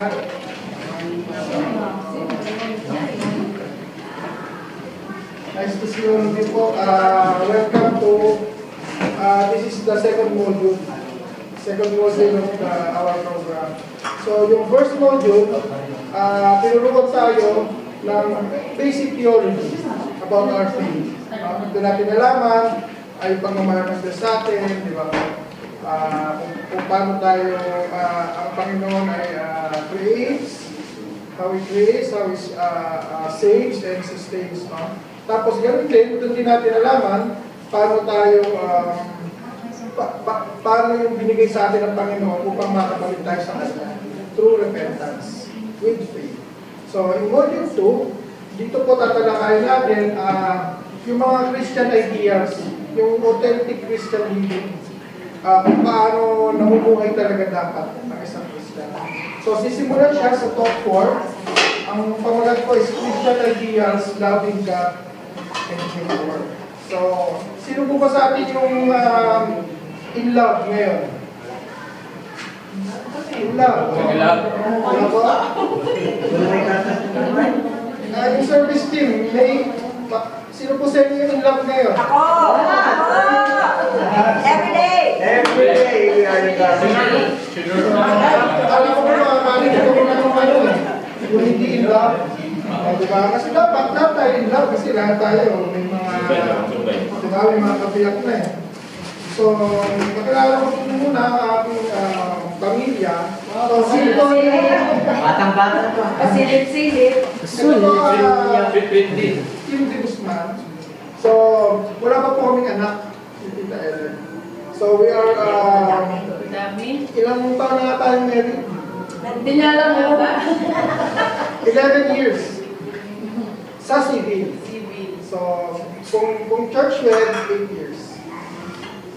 Nice to see you all people. Welcome to, this is the second module of our program. So yung first module, tinulungan tayo ng basic theology about our faith. Ito natin nalaman ay pagmamahal ng Diyos sa atin, di ba? Kung paano tayo, ang Panginoon ay creates, how He creates, how He saves and sustains. Tapos ganoon din, doon din natin alaman paano tayo, paano yung binigay sa atin ng Panginoon upang makapalit tayo sa Kanya through repentance, with faith. So in module 2, dito po tatalakayin natin yung mga Christian ideas, yung authentic Christian living. Kung paano namubuhay talaga dapat ng isang Christian. So, sisimulan siya sa top 4. Ang pangalan ko is Christian Ideals, Loving God, and His Word. So, sino po ba sa atin yung in love ngayon? In love? Ano po? Yung service team, sino po sa inyo yung in love ngayon? Ako! Every day! Every day we are in love. Alam ko mga kalit ko na kung ano eh. Kung hindi in love, diba? Kasi dapat tayo in love kasi lahat tayo may mga, diba, may mga kabiyak na eh. So, makilala ko po muna ang aking pamilya. So, sino po Batang-bata to. Pasilip-silip. Tim de Guzman. So, wala pa po kaming anak. Si Tita Ellen. So, we are, ilang taon na nga tayong married? Hindi niya alam mo ba? 11 years. Sa civil. So, kung church wed, 8 years.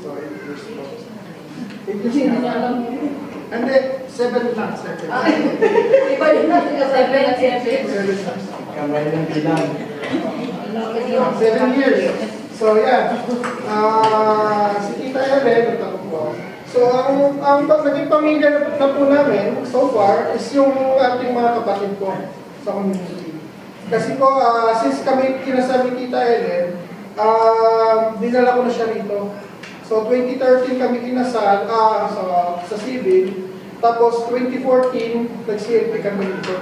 So, 8 years po. 8 years Hindi na. niya alam mo. Hindi, 7 na. 7 na. Iba yun natin ka 7 Kamay ng bilang. 7 years. So, yeah. Si Tita Ellen, ito po. So, ang naging pamilya na po namin, so far, is yung ating mga kapatid ko sa community. Kasi po, since kami kinasal ni Tita Ellen, dinala ko na siya rito. So, 2013 kami kinasal sa civil, tapos 2014, nag-CLP kami dito.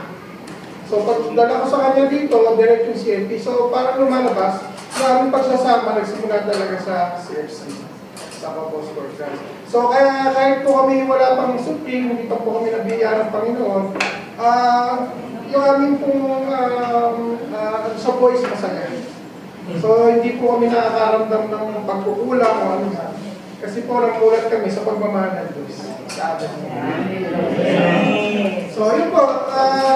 So, pag dala ko sa kanya dito, direct yung CLP. So, parang lumalabas, maraming pagsasama, nagsimula talaga sa CFC, sa Apostles for Christ. So, kaya kahit po kami wala pang supling, hindi pa po kami nabiyaya ng Panginoon, yung aming pong sa voice masaya. So, hindi po kami nakakaramdam ng pagkukulang o ano. Kasi po, namulat kami sa pagmamahal ng Diyos. Sa atin. So, yun po,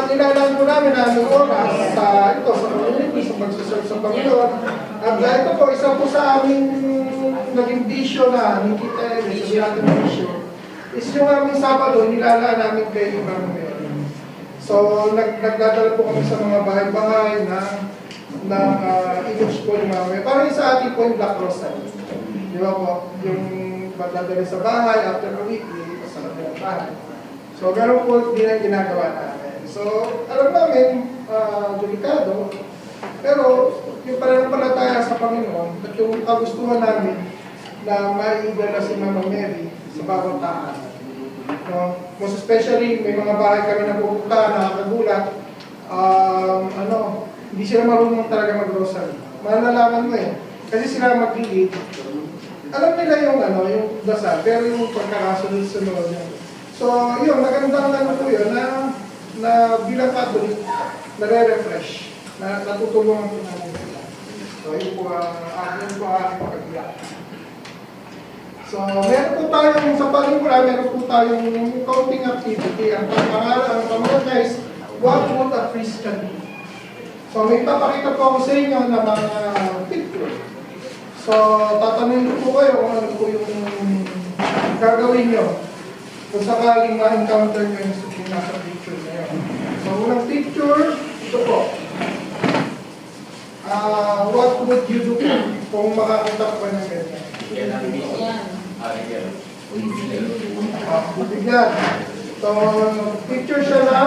nilalaan po namin aming oras sa community, sa pagsuserve sa Panginoon. At ito po, isa po sa aming naging vision na Nikita Ellen, sabi natin ng vision, is yung aming Sabado, nilalaan namin kay Imam Mary. So, nagdadala po kami sa mga bahay-bahay na image po ni Imam Mary. Parang sa ating po yung Black Rosary. Di ba po? Yung magdadala sa bahay, after a week, dito sa kabilang bahay. So, gano'n po din ang ginagawa namin. So, alam namin, delikado, pero yung pananampalataya sa Panginoon at yung kagustuhan namin na maidala si Mama Mary sa bawat tahan. No? Most especially, may mga bahay kami na pupunta, nakakagulat, hindi sila marunong talaga mag-rosary. Malalaman mo eh. Kasi sila mag-lead. Alam nila yung yung dasal, pero yung pagkakasunod-sunod yun. So, yun, magandang po yun na bilang Catholic, nare-refresh, na natutulungan po namin sila. So, yun po aking pagkagiyak. So, meron po tayong, sa palimula, meron po tayong counting activity. Ang pangalan niya is, what would a Christian be? So, may papakita po ako sa inyo na mga picture. So, tatanungin ko po kayo kung ano po yung gagawin nyo. Kung sakaling ma-encounter nyo yung nasa picture na yun. So, unang picture, ito po. What would you do kung makakita ko ng ganyan? Yan ang mission. Yan. Yan. Bibigyan. So, picture siya na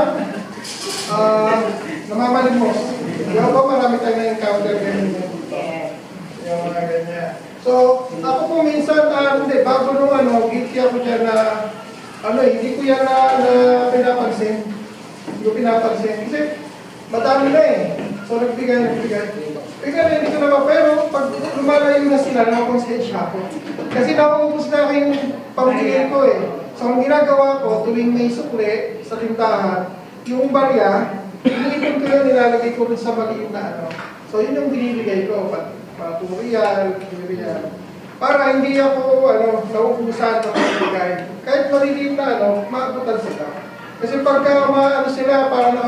namamalimos. Di ba po, marami tayo na-encounter ganyan dito. Yung mga ganyan. So, ako po minsan, hindi, bago nung guilty ako dyan na, hindi ko yan na pinapansin. Hindi ko pinapansin. Kasi, madami na eh. So, nagbigay. Ika hindi ko naman, pero pag lumalayo na sila, nakakonsensya ako. Kasi nakuubos na yung pambigay ko eh. So, ang ginagawa ko, tuwing may sukle sa tindahan, yung barya, iniipon ko yun, nilalagay ko rin sa maliit na So, yun yung binibigay ko, paturial, para hindi ako, nauubusan ng pambigay. Kahit maliliit na, maabutan sila. Kasi pagka sila, parang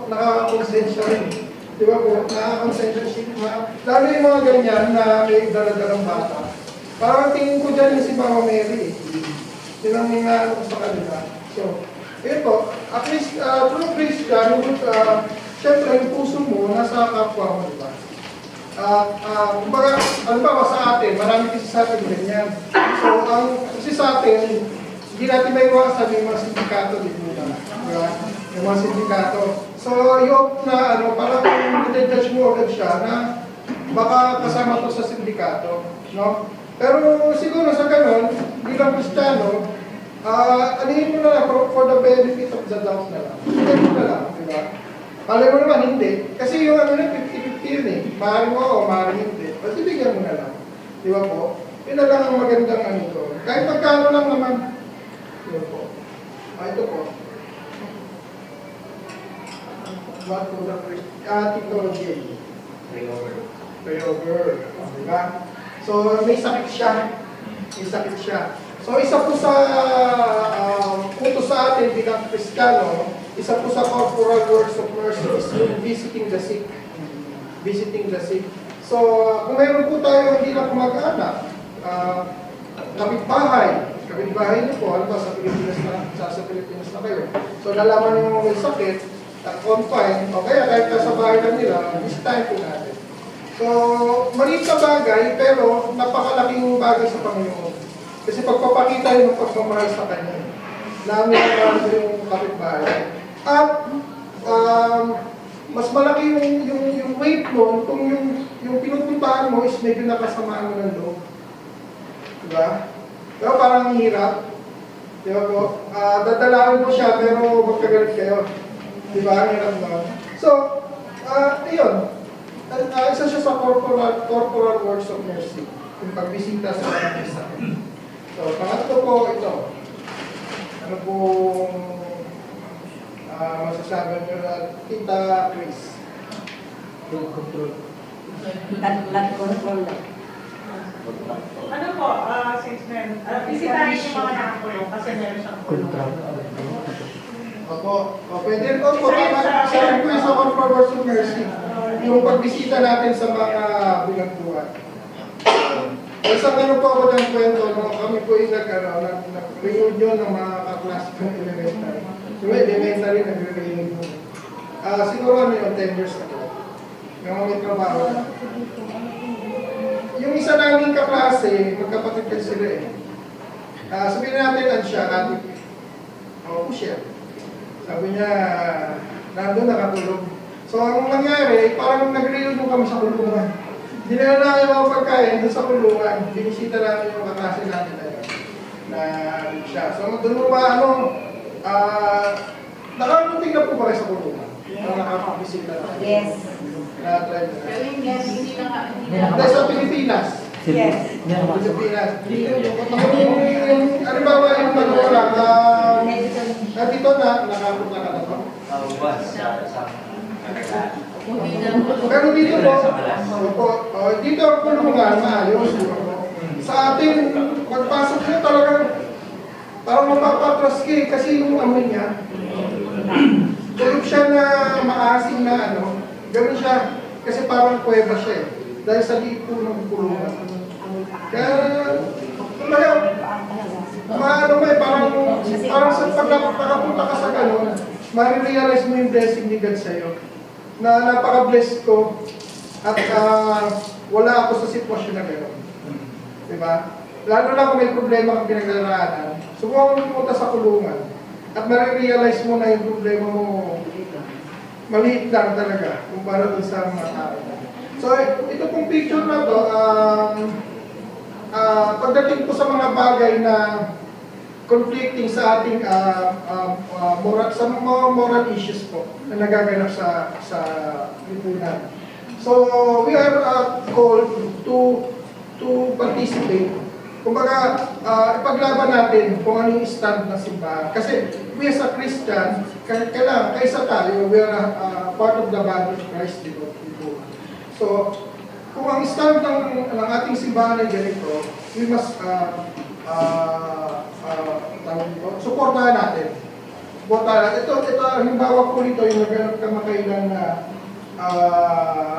nakakonsensya rin. Di ba po, nakakonsensya siya. Lalo yung mga ganyan na may daladalang bata. Parang tingin ko dyan yung si Mama Mary. Yun ang mga ko sa kanila. So, yun po, at least, through Christian, syempre, yung puso mo, nasa kapwa mo, di ba? Kumbaga, sa atin, marami kasi sa atin ganyan. So, kasi sa atin, hindi natin may iwasan yung mga sindikato dito na. Di ba? Yung mga sindikato. So, yung na, parang i-judge mo agad siya na baka kasama to sa sindikato. No? Pero siguro sa ganun, bilang Kristiyano, anihin mo na lang for the benefit of the doubt na lang. Anihin mo na lang, di ba? Palay mo naman, hindi. Kasi yung 50-50 yun eh. Maaaring mo o maaaring hindi. But ibigyan mo na lang. Di ba po? Yun na lang ang magandang doon. Kahit magkano lang naman. Yun po. Ito po. What for the first? Tito J. Prayover. Diba? So, may sakit siya. So, isa po sa utos sa atin bilang Kristiyano, isa po sa corporal works of mercy is yung visiting the sick. So, kung meron po tayo hindi na kumag-anak, kapitbahay niyo po, sa Pilipinas na kayo. So, nalaman niyo may sakit, confine, o kaya kahit sa bahay lang nila, bisitahin po natin. So, maliit na bagay, pero napakalaking bagay sa Panginoon. Kasi pagpapakita yun ng pagmamahal sa Kanya. Namin ang yung kapitbahay. At, mas malaki yung weight mo kung yung pinupuntahan mo is medyo nakasamaan mo ng loob. Diba? Pero parang hirap. Diba po? Dadalawin mo siya, pero magkagalit kayo. Diba? Ang hirap mo. So, yun. Isa siya sa corporal works of mercy. Yung pagbisita sa mga isa. So, pangatlo po ito. Ano pong masasabi nyo na Tita Chris? Full control. Blood control lang. Ano po, since men, bisitahin yung mga nakakulong kasi meron siyang kulong. Opo. Pwede rin po. Sabi po yung sa corporal works of mercy. Yung pagbisita natin sa mga bilangguan. Isang po ako ng kwento, kami po yung nag-reunion ng mga kaklase ko ng elementary. So, elementary nag-reunion. Siguro yung 10 years ago. Yung may trabaho. Yung isa namin kaklase, magkapatid kasi sila eh. Sabihin natin lang siya, ate. O, siya. Sabi niya, nandun nakatulog. So, ang nangyari, parang nag-reunion kami sa kulungan. Dinala namin mga pagkain doon sa kulungan. Binisita namin yung kaklase natin na siya. So, doon mo ba, nakarating na po ba kayo sa kulungan? Nakapabisita na. Yes. Na-try na. Pero hindi na nga. Hindi, sa Pilipinas. Yes. Sa Pilipinas. Ano ba yung manulang na dito na nakapunta ka na to? Pero dito po, dito ang kulungan, maayos. Sa atin, pagpasok mo talagang parang mapapatras ka eh, kasi yung amoy niya. Tulog siya na maasim na gano'n siya, kasi parang kuweba siya eh. Dahil sa liit po ng kulungan. Kaya, parang sa pagkapunta ka sa gano'n, marirealize mo yung blessing ni God sa'yo. Na napaka-blessed ko at wala ako sa sitwasyon na gano'n. Diba? Lalo na kung may problema kang pinagdaraanan, subukan mo pumunta sa kulungan. At marirealize mo na yung problema mo, maliit lang talaga kumpara dun sa mga tao. So, ito pong picture na to, pagdating po sa mga bagay na conflicting sa ating sa mga moral issues po na nagaganap sa lipunan. So, we are called to participate. Kumbaga, ipaglaban natin kung ano yung stand ng simbahan. Kasi we as a Christian, kailangan, kaysa tayo, we are part of the body of Christ, di ba? So, kung ang stand ng ating simbahan ay ganito, we must supportahan natin. Supportahan natin. Ito, halimbawa po nito, yung naghanap kamakailan na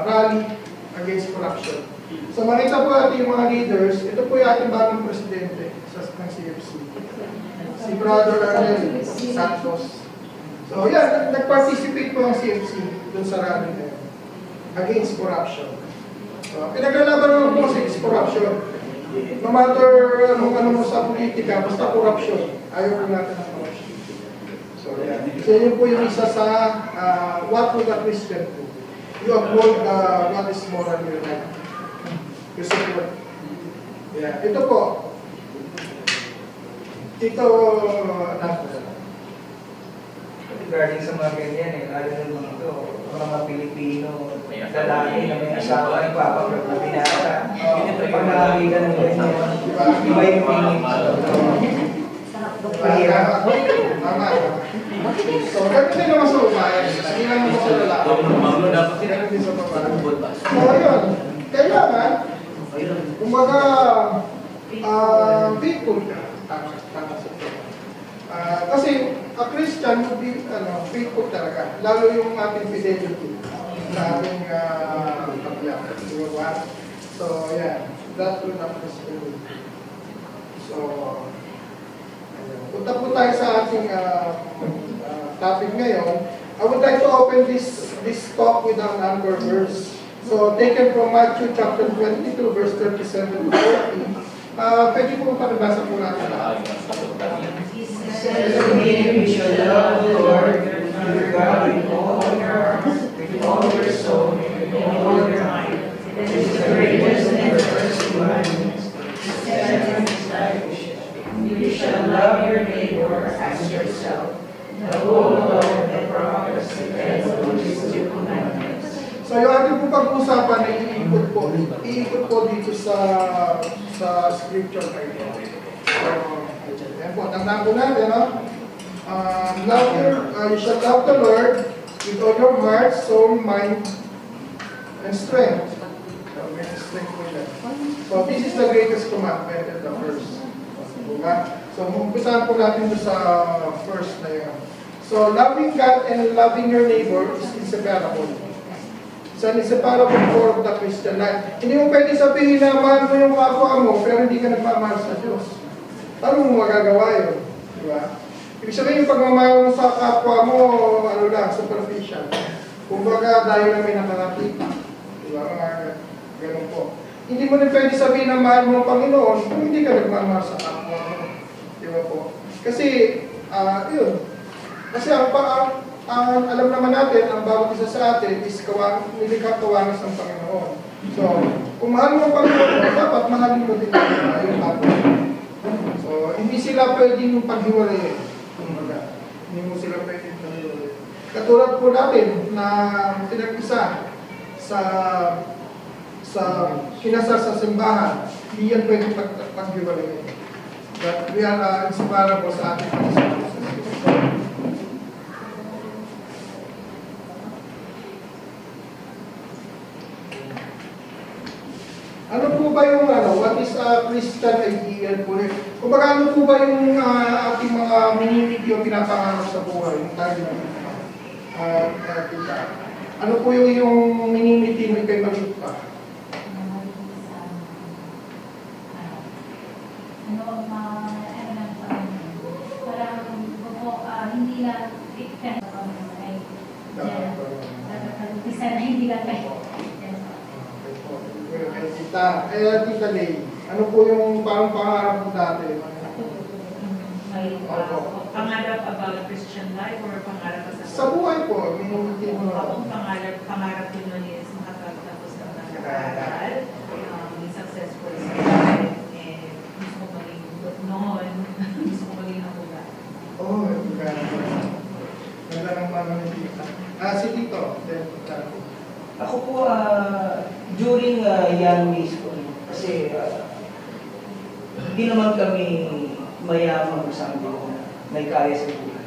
rally against corruption. So makita po natin yung mga leaders, ito po yung ating bagong presidente ng CFC. Si Brother Arnel Santos. So yan, nag-participate po ang CFC dun sa rally na yun, against corruption. So, pinaglalaban naman po against corruption. No matter ano mo sa politika, basta corruption. Ayaw po natin ng corruption. So yan. So yun po yung isa sa what would a Christian do? You uphold what is morally right. You support. Yeah. Ito po. Ito, Regarding sa mga ganyan lalo naman ito, mga Pilipino, lalaki na may asawa, ipapagrap na binata. Pag nakakita ng ganyan, iba yung feeling. Mahirap. Tama. So, ganito din naman sa umayan. Hindi naman sa lalaki. Ganito din sa babae. So, ayun. Kailangan, kumbaga, faithful ka. Tama sa ito. Kasi, a Christian would be faithful talaga. Lalo yung ating fidelity sa ating paglakas. So, yeah. That would not Christian. So, punta po tayo sa ating topic ngayon. I would like to open this talk with an anchor verse. So, taken from Matthew chapter 22, verse 37 to 40. Pwede po pakibasa po natin. You shall love the Lord your God with all your heart, with all your soul, with all your mind. This is the greatest and first commandment. Second is like you shall love your neighbor as yourself. The whole law and the prophets depends on these two commandments. So yung ating po pag-usapan ay iikot po dito sa scripture na ito. So, yan po, tandaan po natin, no? You shall love the Lord with all your heart, soul, mind, and strength. So, may strength po yan. So this is the greatest commandment and the first. So, umpisahan po natin ito sa first na yan. So, loving God and loving your neighbor is inseparable. It's an inseparable core of the Christian life. Hindi mo pwede sabihin na mahal mo yung kapwa mo, pero hindi ka nagmamahal sa Diyos. Paano mo magagawa yun? Diba? Ibig sabihin yung pagmamahal mo sa kapwa mo, superficial. Kumbaga, dahil na may nakakita. Diba? Mga ganun po. Hindi mo rin pwede sabihin na mahal mo ang Panginoon kung hindi ka nagmamahal sa kapwa mo. Diba po? Kasi, yun. Kasi alam naman natin, ang bawat isa sa atin is nilikha kawanas ng Panginoon. So, kung mahal mo ang Panginoon, dapat mahalin mo din yung kapwa. So, hindi sila pwedeng paghiwalayin. Hindi mo sila pwedeng paghiwalayin. Katulad po natin na pinag-isa sa kinasal sa simbahan, hindi yan pwedeng paghiwalayin. But we are inseparable sa ating pag-isa. Ano po ba yung what is a Christian ideal po? Kumbaga ano po ba yung ating mga minimiti o pinapangarap sa buhay? Yung tayo kita. Ano po yung minimiti mo ikay maliit pa? Hindi lang ikan ay isa na hindi lang kayo. Tita Lay, ano po yung parang pangarap mo dati? May Pangarap about Christian life or pangarap Sa buhay po, minimiti mo na. Akong pangarap din nun is makatapos ng pag-aaral, maging successful sa life, and gusto ko maging noon, gusto ko maging hula. Oo, ganda ng mga nandito. Si Tito, Ako po, during young days ko, kasi hindi naman kami mayaman sa amin na may kaya sa buhay.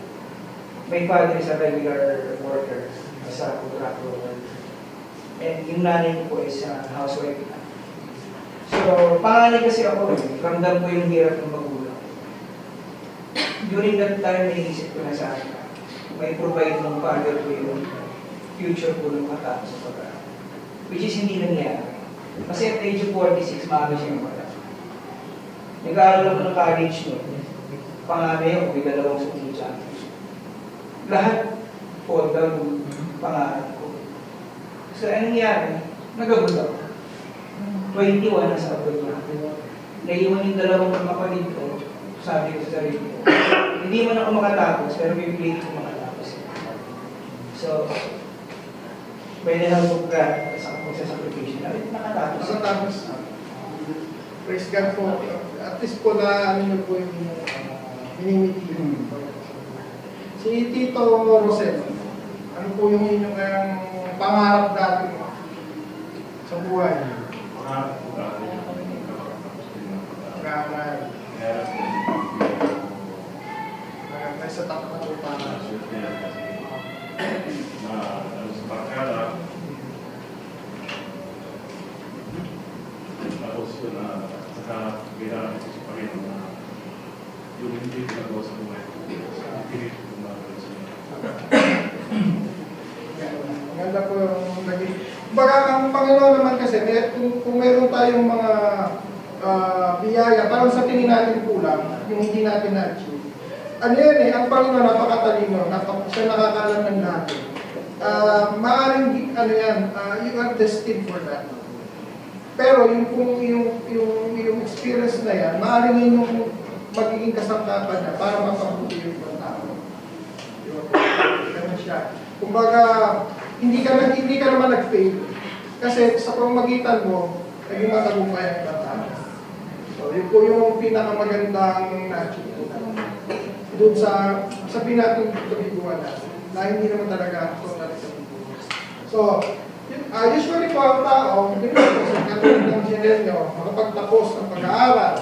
My father is a regular worker sa contractor. And yung nanay ko po is housewife na. So, panganay kasi ako, ramdam ko yung hirap ng magulang. During that time, naisip ko na sa akin, may provide ng father ko yung future ko ng matapos sa pag-aaral. Which is hindi nangyari. Kasi at age of 46, maaga siya wala. Nag-aaral ako ng college noon. Panganay ako, may dalawang school championship. Lahat po daw pangarap ko. So, anong nangyari? Nagabot ako. 21 na sa abroad na. Naiwan yung dalawang kapatid ko. Sabi ko sa sarili ko, hindi man ako makatapos, pero pipilitin ko makatapos. So, by the help of God, sa pagsasakripisyon, nakatapos. Nakatapos. Praise God po. At least po na ano nyo po yung minimiti. Si Tito Rosel, ano po yung inyong pangarap dati mo sa buhay? Pangarap. Nasa top na po para. Tapos yun na saka kailangan ko sa Panginoon na yung hindi ginagawa sa buhay ko. Pilit ko na Maganda po yung naging. Kumbaga, ang Panginoon naman kasi, kung meron tayong mga biyaya, parang sa tingin natin kulang, yung hindi natin na-achieve. Ano yan eh, ang Panginoon napakatalino, siya nakakalam ng natin. Maaring, ano yan, you are destined for that. Pero yung experience na yan, maaaring yun yung magiging kasangkapan niya para mapabuti yung ibang tao. Ganun siya. Kumbaga, hindi ka naman nag-fail. Kasi sa pamamagitan mo, naging matagumpay ang ibang tao. So, yun po yung pinakamagandang na-achieve ko. Doon sa natin kabiguan na hindi naman talaga total sa biguan. So, usually po ang tao, hindi po sa katulad ng Genelio, makapagtapos ng pag-aaral,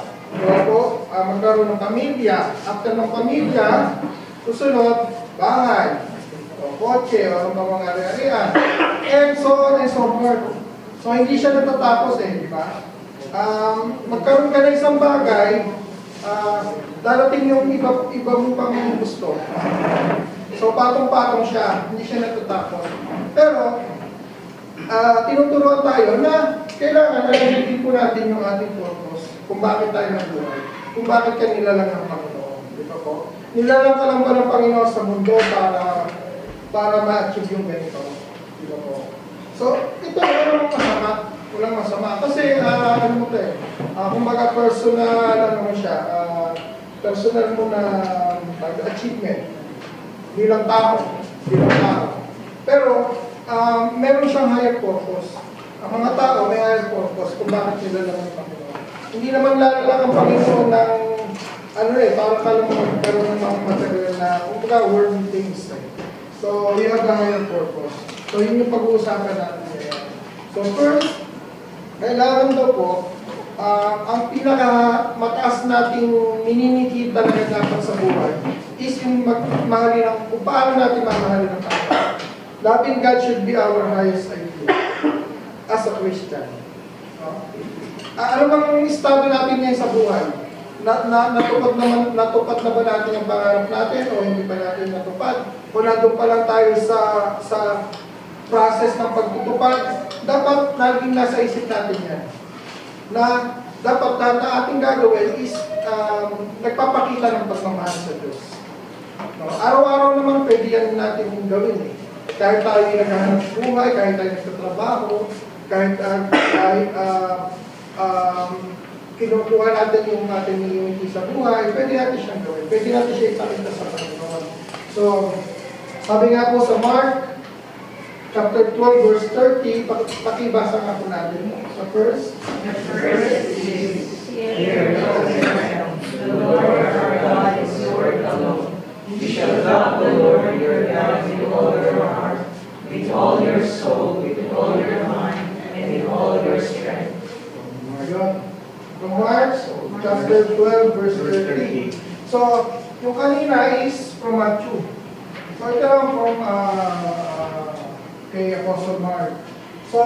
magkaroon ng pamilya, after ng pamilya, susunod, bahay, o kotse, o ano mga ari-arian, and so on and so forth. So, hindi siya natatapos di ba? Magkaroon ka ng isang bagay, darating yung iba mo pang gusto. So, patong-patong siya, hindi siya natatapos. Pero, tinuturuan tayo na kailangan nalagigin po natin yung ating purpose kung bakit tayo nabuhay, kung bakit ka nilalang ng Panginoon. Di ba po? Nilalang ka lang ba ng Panginoon sa mundo para ma-achieve yung ganito. Di ba po? So, ito walang masama. Walang masama. Kasi, ano mo ito kumbaga personal, personal mo na achievement bilang tao. Pero, meron siyang higher purpose. Ang mga tao may higher purpose kung bakit nila lang ang Panginoon. Hindi naman lang ang Panginoon ng para ka lang magkaroon ng mga material na worldly things. So, you have a higher purpose. So, yun yung pag-uusapan natin ngayon. So, first, kailangan daw po, ang pinaka-mataas nating mininiki talaga dapat sa buhay is yung mahalin kung paano natin mamahalin ang tao. Loving God should be our highest ideal as a Christian. Ano bang estado natin ngayon sa buhay? Natupad na ba natin ang pangarap natin o hindi pa natin natupad? O nandun pa lang tayo sa process ng pagtutupad? Dapat laging nasa isip natin yan. Na dapat na ating gagawin is nagpapakita ng pagmamahal sa Diyos. Araw-araw naman pwede yan natin gawin Kahit tayo naghahanap buhay, kahit tayo nagtatrabaho, kahit kinukuha natin yung ating unity sa buhay, pwede natin siyang gawin. Pwede natin siya ipakita sa Panginoon. So, sabi nga po sa Mark, chapter 12, verse 30, pakibasa nga po natin. So first, The Lord our God is Lord alone. You shall love the Lord your God with all your heart, with all your soul, with all your mind, and with all your strength. From Mark, chapter 12, verse 30. So, yung kanina is from Matthew. So, ito lang from kay Apostle Mark. So,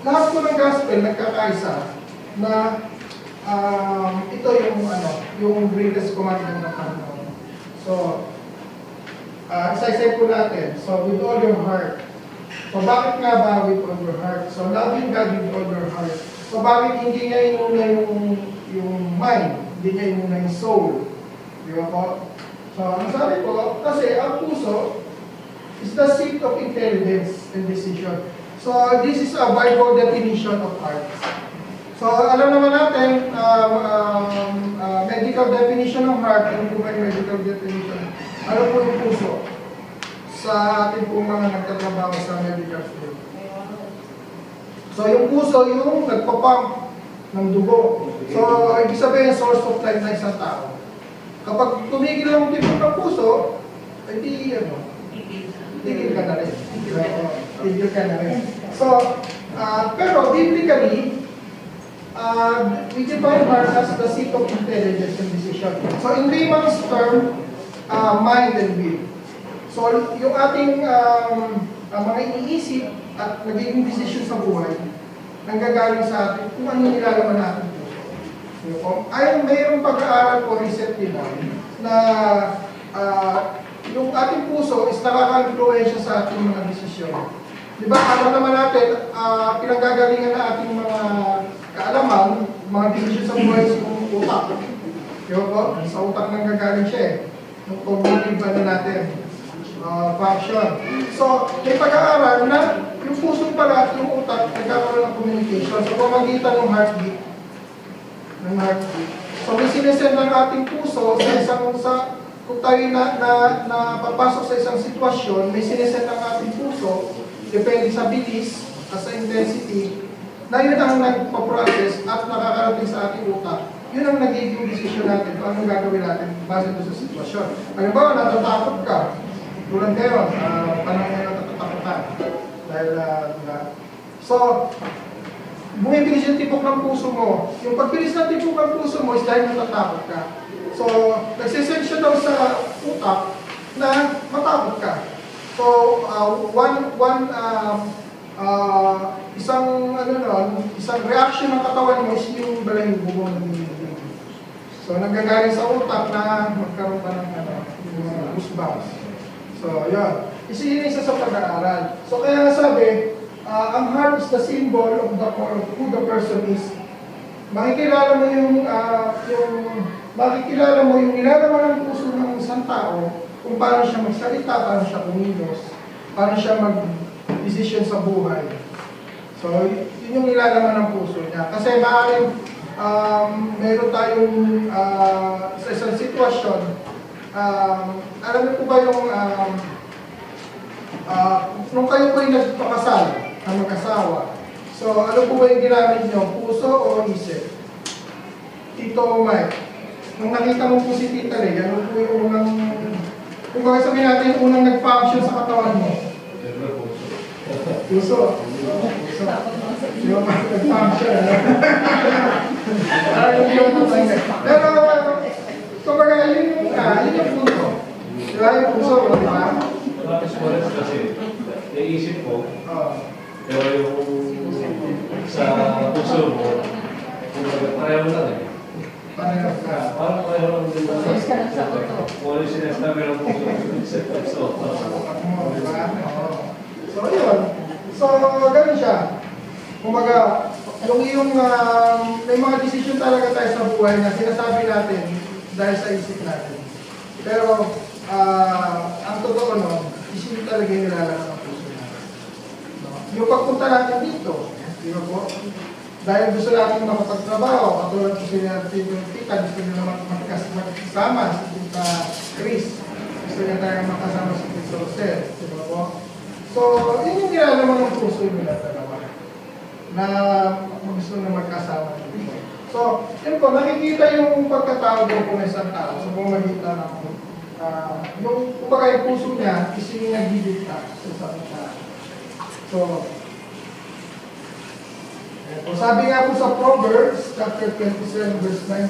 lahat po ng gospel nagkakaisa na ito yung greatest commandment ng Panginoon. So, isa-isa po natin. So, with all your heart. So, bakit nga ba with all your heart? So, loving God with all your heart. So, bakit hindi niya inuna yung mind? Hindi niya inuna yung soul? Di ba po? So, ang sabi ko, kasi ang puso is the seat of intelligence and decision. So, this is a Bible definition of heart. So, alam naman natin, medical definition ng heart, ano po ba yung medical definition? Ano po yung puso? Sa ating pong mga nagtatrabaho sa medical field. So, yung puso, yung nagpapump ng dugo. So, ibig sabihin, source of life na isang tao. Kapag tumigil ang tibok ng puso, hindi, tigil ka na rin. Tigil ka na rin. So, pero biblically, we define heart as the seat of intelligence and decision. So, in layman's term, mind and will. So, yung ating mga iniisip at nagiging decision sa buhay, nanggagaling sa atin kung ano nilalaman natin puso. Ay, mayroong pag-aaral po recently na yung ating puso is nakaka-influensya sa ating mga desisyon. Di ba, alam naman natin, pinanggagalingan na ating mga kaalaman, mga desisyon sa buhay sa utak. Di ba po? Sa utak nanggagaling siya eh. Yung cognitive natin. Function. So, may pag-aaral na yung puso pala at yung utak nagkakaroon ng communication sa pamagitan ng heartbeat. So, may sinesend ng ating puso kung tayo na papasok sa isang sitwasyon, may sinesend ng ating puso, depende sa bilis at sa intensity, na yun ang nagpa-process at nakakarating sa ating utak. Yun ang nagiging decision natin kung anong gagawin natin base doon sa sitwasyon. Halimbawa, natatakot ka. Tulad ngayon, panahon ngayon natatakutan. Dahil, so, bumibilis yung tibok ng puso mo. Yung pagbilis ng tibok ng puso mo is dahil natatakot ka. So, nagsisend siya daw sa utak na matakot ka. So, isang reaction ng katawan mo is yung balahibo mo ng bumibig. So, nanggagaling sa utak na magkaroon ka ng goosebumps. So, yun. Isa sa pag-aaral. So, kaya nga sabi, ang heart is the symbol of who the person is. Makikilala mo yung nilalaman ng puso ng isang tao kung paano siya magsalita, paano siya kumilos, paano siya mag-decision sa buhay. So, yun yung nilalaman ng puso niya. Kasi maaaring meron tayong sa isang sitwasyon, alam niyo po ba yung nung kayo po yung nagpakasal ng mag-asawa, so ano po ba yung ginamit niyo? Puso o isip? Tito o Mike? Nung nakita mo po si Tita Ray, ano po yung unang, kung bakit sabihin natin, unang nag-function sa katawan mo? Puso. Yung nag-function. Pero, kumbaga, yun yung puso. Diba yung puso, di ba? Tapos malas kasi, naisip ko, pero yung sa puso mo, pareho lang eh. Parang pareho lang din ba? Kung ano yung sinasabi ng puso. So, yun. So, ganun siya. Kumbaga, yung may mga decision talaga tayo sa buhay na sinasabi natin dahil sa isip natin. Pero, ang totoo isip talaga yung nilalaman ng puso natin. Yung pagpunta natin dito, di ba po? Dahil gusto natin makapagtrabaho, katulad ko sila Tita, gusto nila magkasama si Tita Chris. Gusto niya tayo makasama si Tita Rosel. Diba po? So, yun yung ginalaman ng puso nila dalawa. Na gusto na magkasama dito. So, yun po, nakikita yung pagkatao ko ng isang tao sa pamagitan ng yung kumbaga yung puso niya is yung nagdidikta sa isang tao. So, eto, sabi nga po sa Proverbs, chapter 27, verse 19,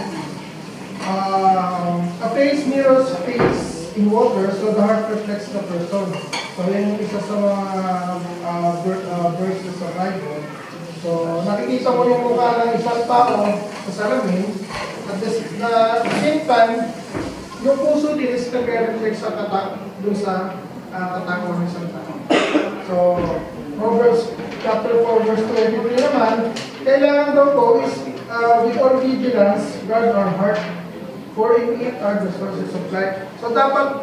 a face mirrors face in water, so the heart reflects the person. So, yan yung isa sa mga verses sa Bible. So, nakikita mo yung mukha ng isang tao sa salamin, at the same time, yung puso din is nag-reflect sa dun sa katawan ng isang tao. So, Proverbs chapter 4, verse 23 naman, kailangan daw po is with all vigilance, guard our heart, for in it are the sources of life. So, dapat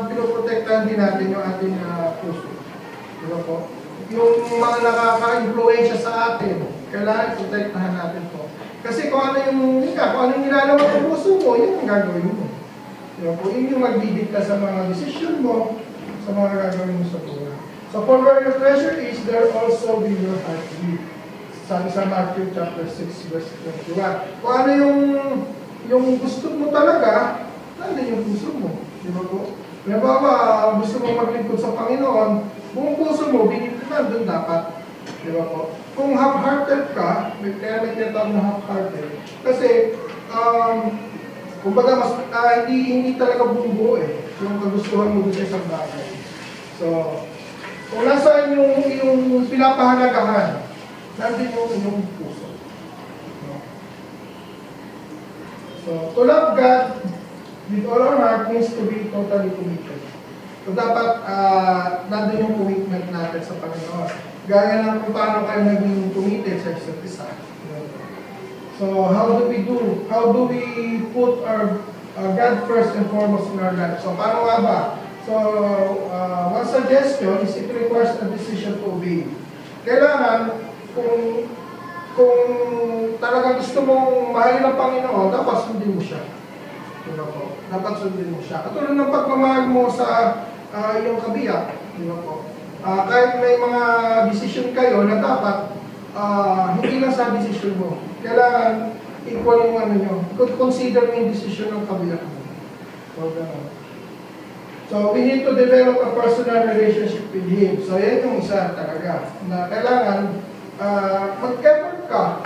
pinoprotektahan din natin yung ating puso. Diba po? Yung mga nakaka-influensya sa atin, kailangan protektahan natin po. Kasi kung ano yung nilalaman ng puso mo, yun ang gagawin mo. Diba po? Yun yung magbibigta sa mga desisyon mo, sa mga gagawin mo sa buhay. So, for where your treasure is, there also will your heart be. Sabi sa Matthew chapter 6, verse 21. Kung ano yung gusto mo talaga, nandun yung puso mo. Diba po? Halimbawa, gusto mo maglingkod sa Panginoon, kung puso mo, nandun dapat. Diba po? Kung half-hearted ka, kaya may tinatawag na half-hearted. Kasi, kumbaga, hindi talaga buo yung kagustuhan mo sa isang bagay. So, kung nasaan yung pinapahalagahan, nandun yung inyong puso. So, to love God with all our heart means to be totally committed. So, dapat nandun yung commitment natin sa Panginoon. Gaya ng kung paano kayo naging committed sa isa't isa. So, how do we do? How do we put our God first and foremost in our life? So, paano nga ba? So, one suggestion is it requires a decision to obey. Kailangan, kung talagang gusto mong mahalin ang Panginoon, dapat sundin mo siya. Diba po? Dapat sundin mo siya. Katulad ng pagmamahal mo sa iyong kabiyak. Diba po? Kahit may mga decision kayo na dapat hindi lang sa decision mo. Kailangan equal yung ano nyo. Consider mo yung decision ng kabiyak mo. So, gano'n. So, we need to develop a personal relationship with Him. So, yan yung isa talaga. Na kailangan mag-effort ka.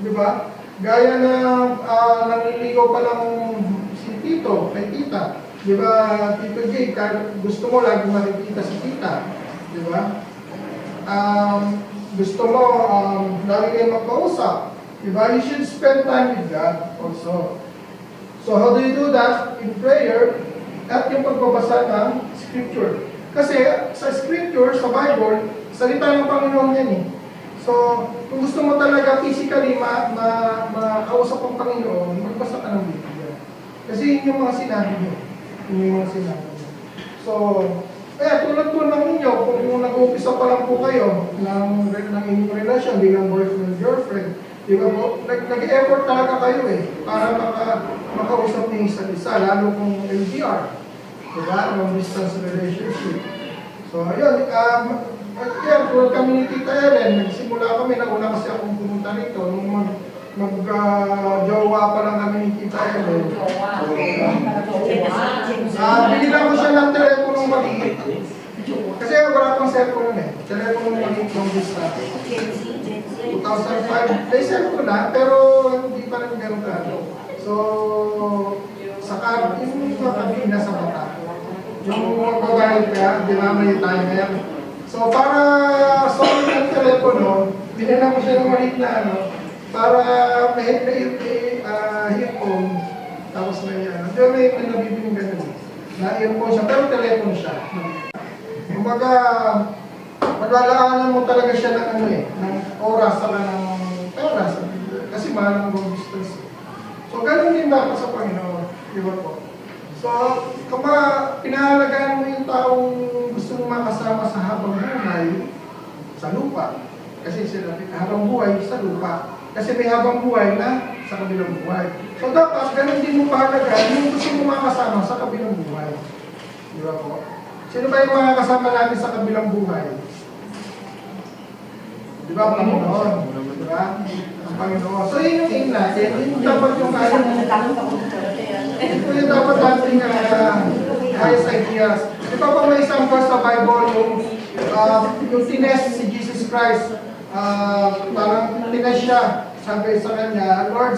Di ba? Gaya na nanliligaw pa lang si Tito, kay Tita. Di ba, Tito Jay, gusto mo lagi makikita si Tita. Di ba? Gusto mo lagi kayo magkausap. Di ba? You should spend time with God also. So, how do you do that? In prayer, at yung pagbabasa ng Scripture. Kasi sa Scripture, sa Bible, salita ng Panginoon yan eh. So, kung gusto mo talaga physically makausap ang Panginoon, magbasa ka ng Biblia. Kasi yun yung mga sinabi niyo. Yun yung mga sinabi niyo. So, kaya tulad po ng inyo, kung nag-uumpisa pa lang po kayo ng inyong relasyon bilang boyfriend-girlfriend, di ba po? Nag-effort talaga kayo para makausap niyo isa't isa, lalo kung LDR. Diba? Long distance relationship. So, ayun. Kaya, kung kami ni Tita Ellen, nagsimula kami, nauna kasi akong pumunta rito, nung mag-jowa pa lang kami ni Tita Ellen. Binilang ko siya ng telepono maliit. Kasi wala pang cellphone nun telepono maliit long distance. 2005, may cellphone na, pero hindi pa rin ganun ka. So, saka, yung mga kabina sa mata. Yung mga babae kaya, dinamay tayo ngayon. So, para solid ang telepono, binila ko siya ng maliit na para may earphone, tapos may Diyo may nabibiling ganun. Na earphone siya, pero telepono siya. Kumbaga, maglalaanan mo talaga siya ng ng oras saka ng pera. Kasi mahal ang long distance. So, ganun din dapat sa Panginoon. Di ba po? So, kapag pinahalagaan mo yung taong gusto mong makasama sa habang buhay, sa lupa. Kasi sila, habang buhay sa lupa. Kasi may habang buhay na sa kabilang buhay. So dapat, ganun din mo pahalaga yung gusto mo makasama sa kabilang buhay. Di ba po? Sino ba yung mga kasama natin sa kabilang buhay? Di ba, Panginoon? Di ba? Ang Panginoon. So yun yung aim natin. Yun dapat yung kaya. Ito yung dapat natin highest ideas. Di ba po may isang verse sa Bible yung tinest si Jesus Christ, parang tinest siya, sabi sa kanya, Lord,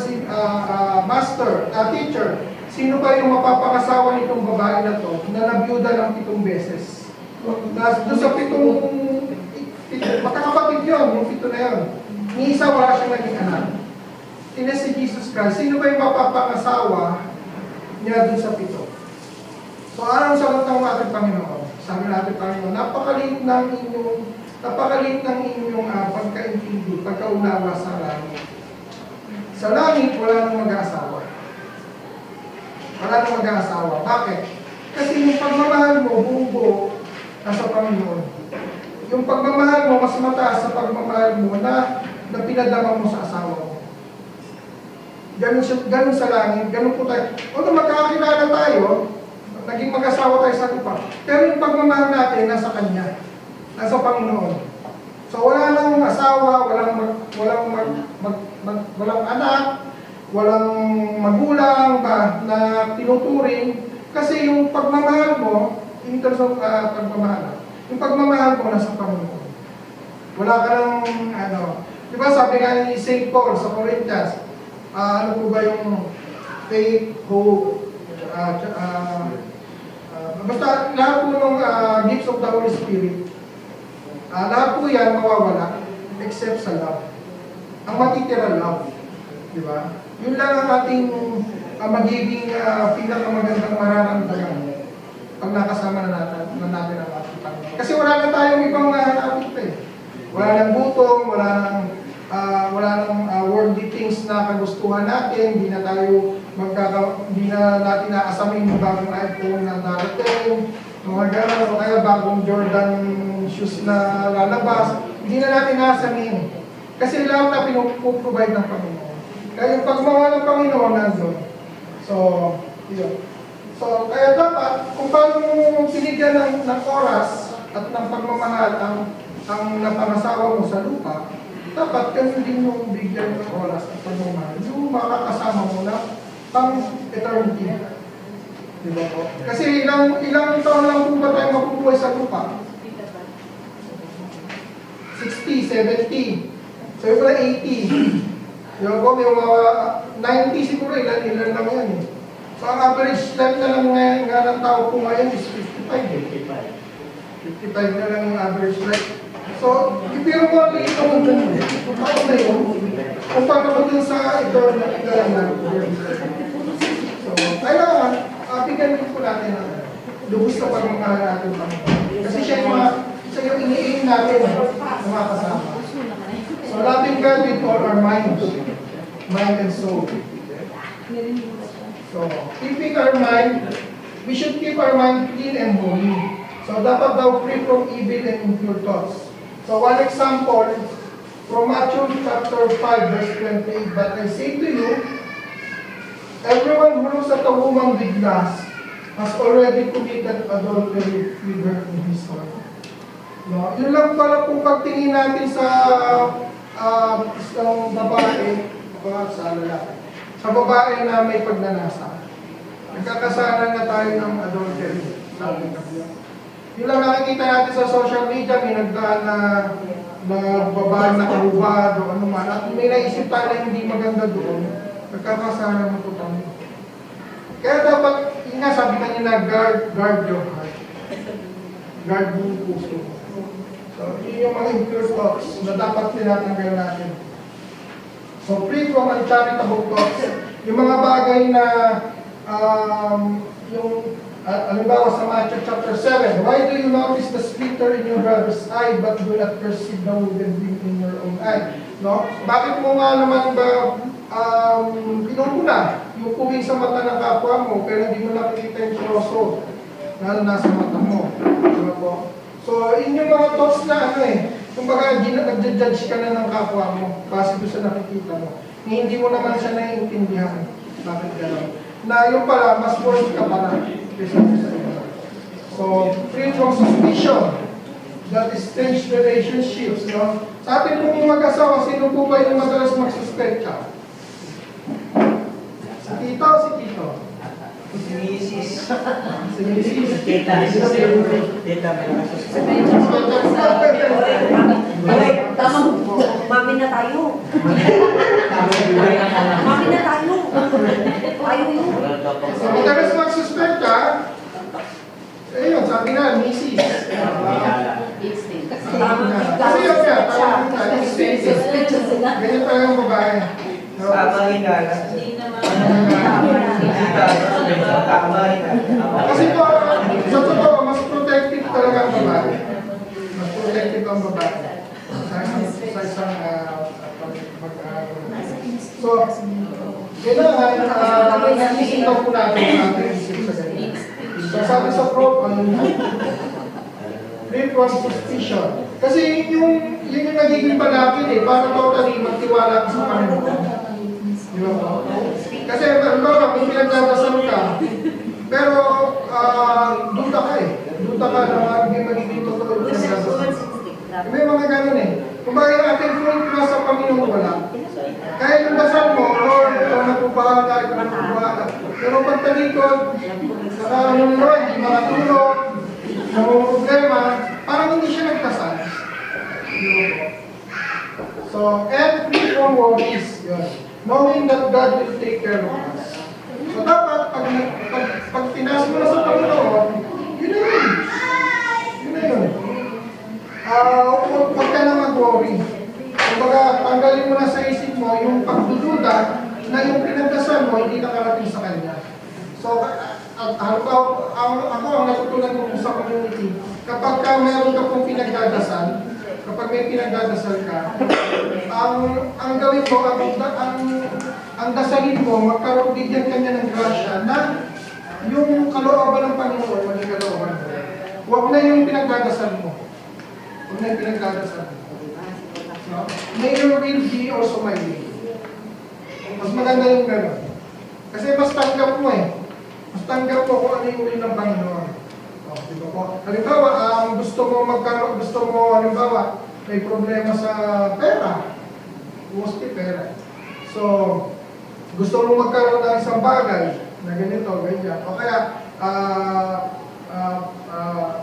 Master, Teacher, sino ba yung mapapakasawa nitong babae na to na nabiyuda ng 7 beses? Doon sa 7, magkakapatid yun, yung 7 na yun. Ni isa wala siyang naging anak. Tinest si Jesus Christ, sino ba yung mapapakasawa niya doon sa 7? So anong sagot ng ating Panginoon? Sabi natin Panginoon, napakaliit ng inyong pagkaintindi, pagkaunawa sa langit. Sa langit, wala nang mag-aasawa. Wala nang mag-aasawa. Bakit? Kasi yung pagmamahal mo, buo-buo, nasa Panginoon. Yung pagmamahal mo, mas mataas sa pagmamahal mo na pinadama mo sa asawa mo. Ganun sa langit, ganun po tayo. Although magkakakilala tayo, naging mag-asawa tayo sa lupa. Pero yung pagmamahal natin, nasa Kanya. Nasa Panginoon. So wala nang asawa, walang anak, walang magulang ba na tinuturing. Kasi yung pagmamahal mo, in terms of pagmamahal, yung pagmamahal mo nasa Panginoon. Wala ka nang, di ba sabi nga ni St. Paul sa Corinthians, ano po ba yung faith, hope, basta lahat po ng gifts of the Holy Spirit, lahat po yan mawawala except sa love. Ang matitira love. Di ba? Yun lang ang ating magiging pinakamagandang mararamdaman pag nakasama na natin ang ating Panginoon. Kasi wala na tayong ibang nahanapin pa eh. Wala nang gutom, wala nang worldly things na kagustuhan natin, hindi na natin naasamin yung bagong iPhone na darating, mga gano'n, o kaya bagong Jordan shoes na lalabas, hindi na natin naasamin. Kasi lahat na pinuprovide ng Panginoon. Kaya yung pagmamahal ng Panginoon nandun. So, yun. So, kaya dapat, kung paano mo pinigyan ng oras at ng pagmamahal ang napangasawa mo sa lupa, dapat ganun din yung bigyan ng oras at pagmamahal. Yung makakasama mo na pang-eternity. Diba po? Kasi ilang taon lang po ba tayo mapubuhay sa lupa? 60, 70. So yung pala 80. Diba po? Yung mga 90 siguro, ilan lang yan eh. So ang average life na lang nga ng tao po ngayon is 55. 55 na lang yung average life. So, ipiro mo ang ito mo dun. Kung taon na yun, kumpara mo dun sa eternal na. So, kailangan, bigyan din po natin ang lubos na pagmamahal natin. Kasi siya yung ini-aim natin na makasama. So, loving God with all our minds, mind and soul. So, keeping our mind, we should keep our mind clean and holy. So, dapat daw free from evil and impure thoughts. So, one example, from Matthew chapter 5, verse 28, but I say to you, everyone who looks at a woman with lust has already committed adultery with her in his heart. No? Yun lang pala kung pagtingin natin sa isang babae, sa lalaki. Sa babae na may pagnanasa. Nagkakasalan na tayo ng adultery. Sabi na po. Yun lang nakikita natin sa social media, may nagdaan na babae na kahubad o ano man. At may naisip tayo na hindi maganda doon. Nagkakasalan mo po tayo. Kaya dapat, yun nga sabi kanina, guard your heart. Guard mo yung puso. So, yun yung mga impure thoughts na dapat tinatanggal natin. So, free from uncharitable thoughts. Yung mga bagay na, halimbawa sa Matthew chapter 7, why do you notice the splinter in your brother's eye but do not perceive the wooden beam in your own eye? No? Bakit mo nga naman ba pinupuna yung kubing sa mata ng kapwa mo pero hindi mo nakikita yung troso na nasa mata mo? Diba po? So So, yun yung mga thoughts na ano eh. Kumbaga, nag-judge ka na ng kapwa mo base doon sa nakikita mo. Hindi mo naman siya naiintindihan. Bakit gano'n? Na yung pala, mas worth ka pala. Kaysa sa iba. So, free from suspicion. That is strange relationships, no? Sa atin pong mag-asawa, sino po ba yung madalas magsuspetsa? Si tito o si tito? Si Mrs. Si Mrs. Tita, tita, may Tamang, mami na tayo. Mami na tayo. Tayo yun. So, madalas magsuspetsa, eh yun, sabi na, Mrs. Kasi yun nga, parang ganyan talaga ang babae. No? Tama hingala. Hindi naman. Tama hingala. Kasi po, sa totoo, mas protective talaga ang babae. Mas protective ang babae. Sa isang So, kailangan, isitaw po natin ang ating isip sa ganyan. So, sabi sa pro, free from suspicion. Kasi yun yung nagiging palapit eh, para totally magtiwala ka sa Panginoon. Di ba po? Kasi, halimbawa, kung pinagdadasal ka, pero duda ka eh. Duda ka na magiging totoo yung pinagdadasal. May mga ganun eh. Kung bakit yung ating full trust sa Panginoon wala, kaya yung dasal mo, Lord, nagpupahala, nagpupahala. Pero pag talikod, nakaroon mo, hindi makatulog, may problema, parang hindi siya nagdasal. So, and free from worries, yun. Knowing that God will take care of us. So, dapat, pag tinas mo na sa Panginoon, yun na yun. Yun na yun. Huwag ka na mag-worry. Kumbaga, tanggalin mo na sa isip mo yung pagdududa na yung pinagdasal mo hindi nakarating sa Kanya. So, ako ang natutunan ko sa community, kapag ka meron ka pong pinagdadasal, kapag may pinagdadasal ka, ang gawin mo, ang dasalin mo, magkaroon bigyan kanya ng grasya na yung kalooban ng Panginoon, maging kalooban mo. Huwag na yung pinagdadasal mo. Huwag na yung pinagdadasal mo. No? May your will be also my will. Mas maganda yung gano'n. Kasi mas tanggap mo eh. Mas tanggap mo kung ano yung will ng Panginoon. O, di ba po? Halimbawa, gusto mo, halimbawa, may problema sa pera. Mostly pera. So, gusto mo magkaroon ng isang bagay na ganito, ganyan. O kaya,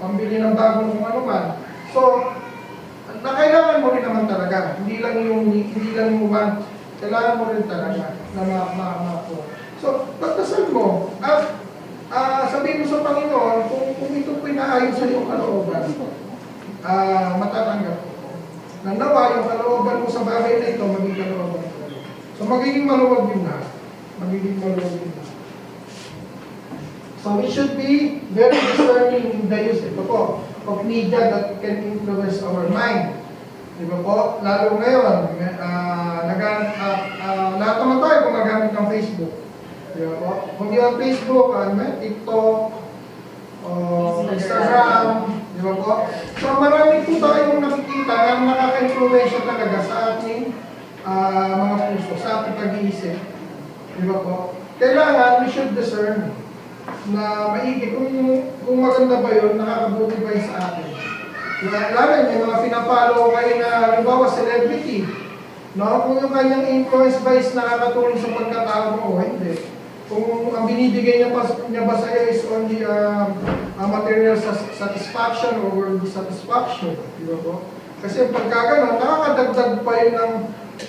pambili ng bagong kung ano man. So, na kailangan mo rin naman talaga. Hindi lang yung want, kailangan mo rin talaga na ma-po. So, pagdasal mo, at sabihin mo sa Panginoon, kung ito pinaayos sa iyong kalooban, matatanggap ko. Nanawa yung kalooban mo sa bagay na ito, maging kalooban ko. So, magiging maluwag din na. Magiging maluwag din na. So, we should be very discerning in the use, ito po, of media that can influence our mind. Di ba po? Lalo ngayon, lahat naman tayo gumagamit ng Facebook. Di ba po? Kung di ang Facebook, TikTok, Instagram, di ba po? So marami po tayong nakikita na nakaka-influensya talaga sa ating mga puso, sa ating pag-iisip. Di ba po? Kailangan, we should discern na maigi kung maganda ba yun, nakakabuti ba yun sa atin. Lalo may mga pinapalo kayo na halimbawa celebrity. No? Kung yung kanyang influence ba is nakakatulong sa pagkatao mo o hindi. Kung ang binibigay niya ba sa iyo is only material satisfaction or worldly satisfaction. Di ba po? Kasi pagka gano'n, nakakadagdag pa yun ng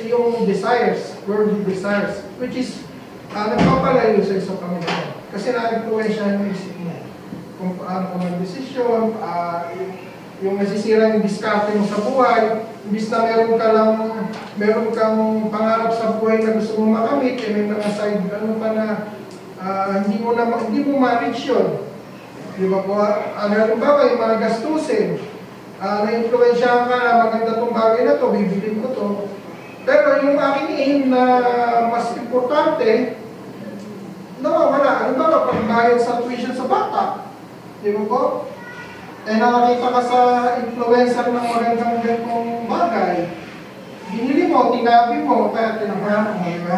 yung desires, worldly desires, which is nagpapalayo sa isang Panginoon. Kasi na-influensya yung isip mo. Kung paano kung mag-desisyon, yung nasisira yung diskarte mo sa buhay, imbis na meron kang pangarap sa buhay na gusto mo makamit, may mga side, hindi mo ma-reach yun. Di ba po? Halimbawa, yung mga gastusin, na-influensya ka na maganda tong bagay na to, bibilin ko to. Pero yung aking aim na mas importante, nawawala. Halimbawa, pagbayad sa tuition sa bata. Di ba po? eh nakakita ka sa influencer ng magandang gantong bagay, binili mo, tinabi mo, kaya tinabahan mo, di ba?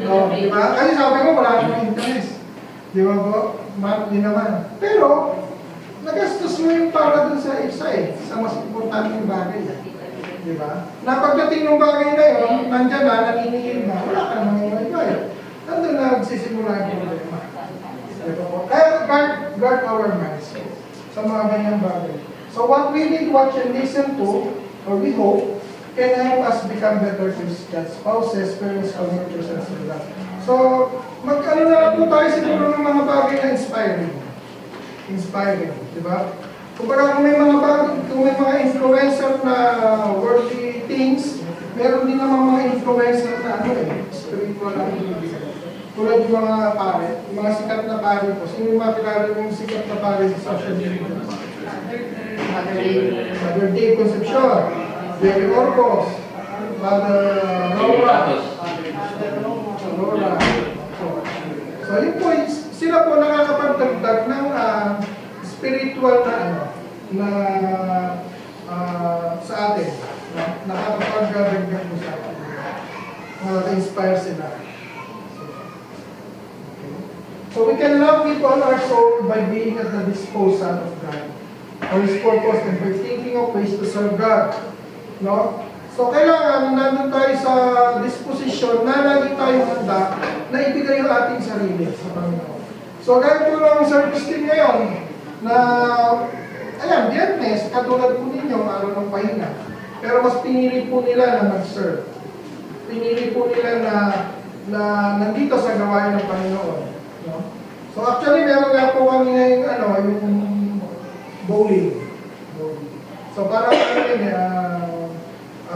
O, di ba? Kasi sabi ko, wala namang interest. Di ba po? Monthly naman. Pero, nagastos mo yung para dun sa isa eh, sa mas importanteng bagay. Di ba? Na pagdating ng bagay na yun, nandyan na, naniningil na, wala ka namang iba. Nandun na nagsisimula yung problema. Di ba po? Kaya guard our minds sa mga ganyang bagay. So what we need, watch and listen to, or we hope, can help us become better Christians, spouses, parents, co-workers, and so on. So, mag-ano na lang po tayo siguro ng mga bagay na inspiring. Inspiring, di ba? Kung kung may mga bagay, kung may mga influencer na worldly things, meron din naman mga influencer na spiritual ang ibigay. Tulad yung mga pare, yung mga sikat na pare po. Sino yung mga kilala yung sikat na pare sa social media? Mother Dave Concepcion, Jerry Orcos, Father Laura. So yun po, sila po nakakapagdagdag ng spiritual na sa atin. Nakakapagdagdag po sa atin. Nakaka-inspire sila. So we can love with all our soul by being at the disposal of God. Or His purpose and by thinking of ways to serve God. No? So kailangan nandun tayo sa disposition na lagi tayo handa na ibigay yung ating sarili sa Panginoon. So gaya po ng service team ngayon na, ayan, Biyernes, katulad po ninyo, araw ng pahinga. Pero mas pinili po nila na mag-serve. Pinili po nila na nandito sa gawain ng Panginoon. No? So actually, meron nga po kami ngayon, yung bowling. So parang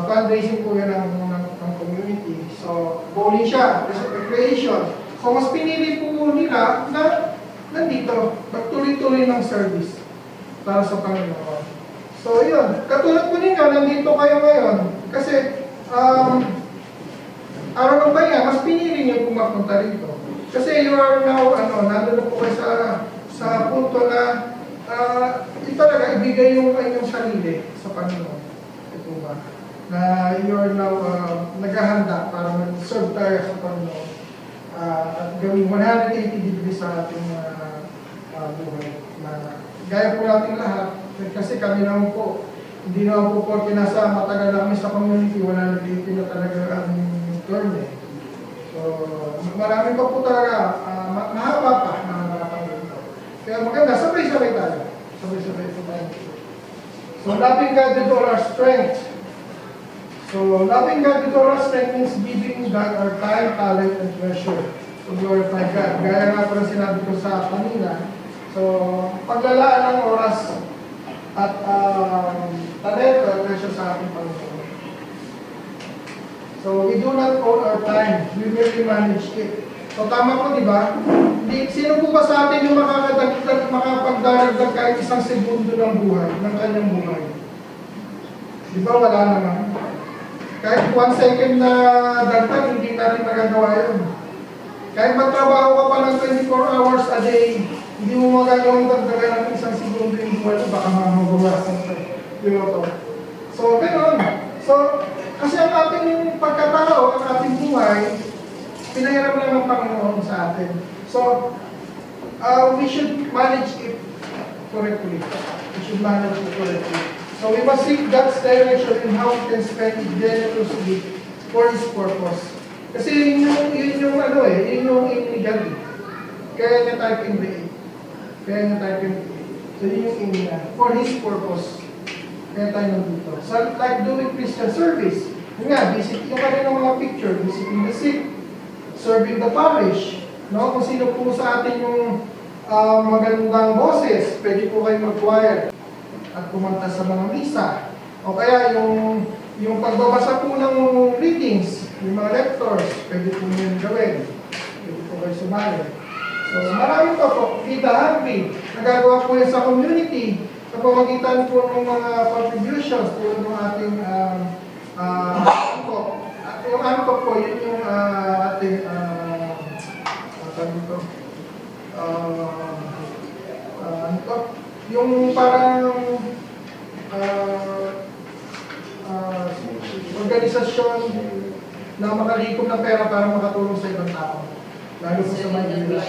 fundraising po yan ng community. So bowling siya, recreation. So mas pinili po nila na nandito, magtuloy-tuloy ng service para sa Panginoon. So yun, katulad po ninyo, nandito kayo ngayon. Kasi araw ng bayan, mas pinili niyo pumapunta rito. Kasi you are now, nandun na po kayo sa punto na talaga ibigay yung inyong sarili sa Panginoon. Ito ba? Na you are now naghahanda para mag-serve tayo sa Panginoon at gawing 180 degrees sa ating buhay. Gaya po natin lahat, kasi kami naman po, hindi naman po porque nasa matagal na kami sa community, 180 na talaga ang term eh. So, marami pa po talaga, mahaba pa dito. Kaya maganda, sabay-sabay tayo. Sabay-sabay po tayo. So, loving God with all our strength. So, loving God with all our strength means giving God our time, talent, and treasure to glorify God. Gaya nga po na sinabi ko sa kanina. So, paglalaan ng oras at talento at treasure sa ating Panginoon. So, we do not own our time. We merely manage it. So, tama po, di ba? Sino po ba sa atin yung makapagdaragdag kahit isang segundo ng buhay, ng kanyang buhay? Di ba, wala naman. Kahit 1 second na dagdag, hindi natin magagawa yun. Kahit magtrabaho ka pa ng 24 hours a day, hindi mo magagawang dagdagan ng isang segundo yung buhay, baka mamabawasan ka. Di ba po? So, ganoon. So, kasi ang ating pagkatao, ang ating buhay, pinahiram lang ng Panginoon sa atin. So, we should manage it correctly. We should manage it correctly. So, we must seek God's direction in how we can spend it generously for His purpose. Kasi yun yung aim ni God. Kaya niya tayo pinili. So, yun yung aim niya. For His purpose. Kaya tayo nandito. So, like doing Christian service. Yung nga, yung kanilang mga picture, visiting the sick, serving the parish. No? Kung sino po sa atin yung magandang boses, pwede po kayo mag-choir at kumanta sa mga misa. O kaya yung pagbabasa po ng readings, yung mga lectors, pwede po nyo gawin. Pwede po kayo sumali. So, marami pa po. Kita Hungry, nagagawa po yan sa community. Sa pamagitan po ng mga contributions tulad ng ating angkop. Yung angkop po, yun yung ating yung parang ah, ah, organisasyon na makalikom ng pera para makatulong sa ibang tao. Lalo po sa mga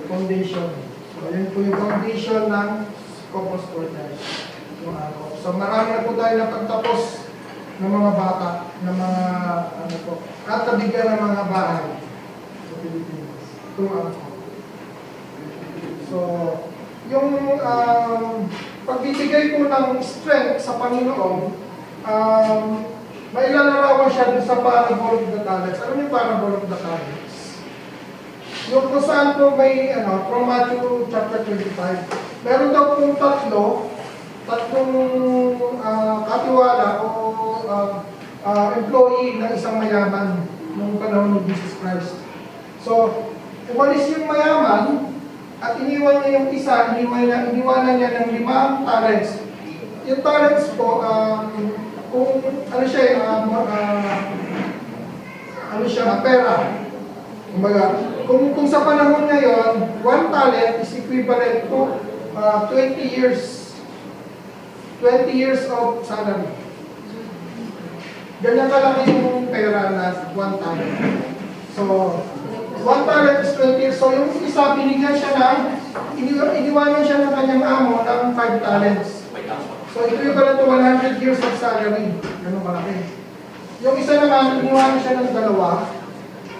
foundation. So, yun po yung foundation ng Scopus Ordinary. So, marami na po tayo napagtapos ng mga bata, ng mga ano po, at nabigyan ng mga bahay sa Pilipinas. Itong ako. So, yung pagbibigay po ng strength sa Panginoon, mailalarawan siya dun sa parable of the talents. Ano yung parable of the talents? Yung kung saan po may, from Matthew chapter 25, meron daw pong tatlong katiwala o employee ng isang mayaman noong panahon ni Jesus Christ. So, umalis yung mayaman at iniwan niya yung isa, iniwanan niya ng 5 talents. Yung talents po, kung ano siya, pera. Kumbaga, kung sa panahon ngayon, 1 talent is equivalent to 20 years of salary. Ganyan kalaki yung pera na 1 talent. So, 1 talent is 20 years. So, yung isa, binigyan siya ng, iniwanan siya ng kanyang amo ng 5 talents. So, equivalent to 100 years of salary. Ganun kalaki. Yung isa naman, iniwanan siya ng 2.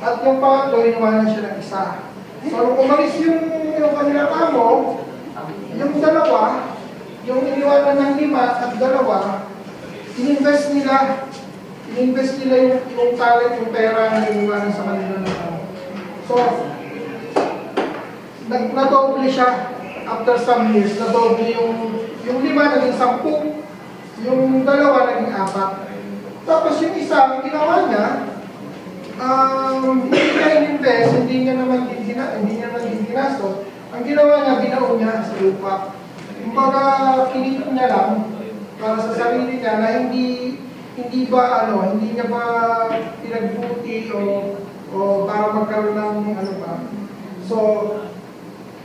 At yung pangatlo, iniwanan siya ng 1. So, nung umalis yung kanilang amo, yung 2, yung iniwanan ng 5 at 2, ininvest nila yung talent, yung pera na iniwanan sa kanila ng amo. So, nadoble siya after some years. Nadoble yung 5 naging 10, yung 2 naging 4. Tapos yung isa, ang ginawa niya, hindi niya in-invest, hindi niya naman din ginastos. Ang ginawa niya, binaon niya sa lupa. Kumbaga, kinito niya lang para sa sarili niya na hindi niya ba pinagbuti o para magkaroon ng ano ba. So,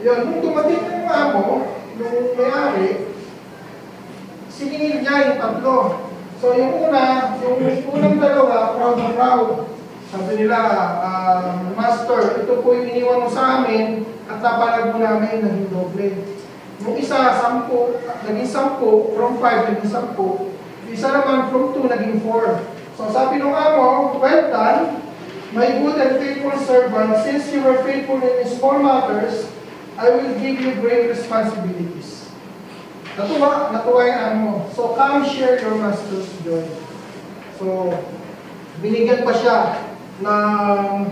yun, nung dumating yung amo, nung may-ari, siningil niya yung 3. So, yung unang 2, proud. Sabi nila, Master, ito po yung iniwan mo sa amin at napalag mo namin naging doble. Yung isa, 10, naging 10, from 5 naging 10. Isa naman from 2 naging 4. So sabi nung amo, well done, my good and faithful servant, since you were faithful in small matters, I will give you great responsibilities. Natuwa yung amo. So come share your master's joy. So, binigyan pa siya ng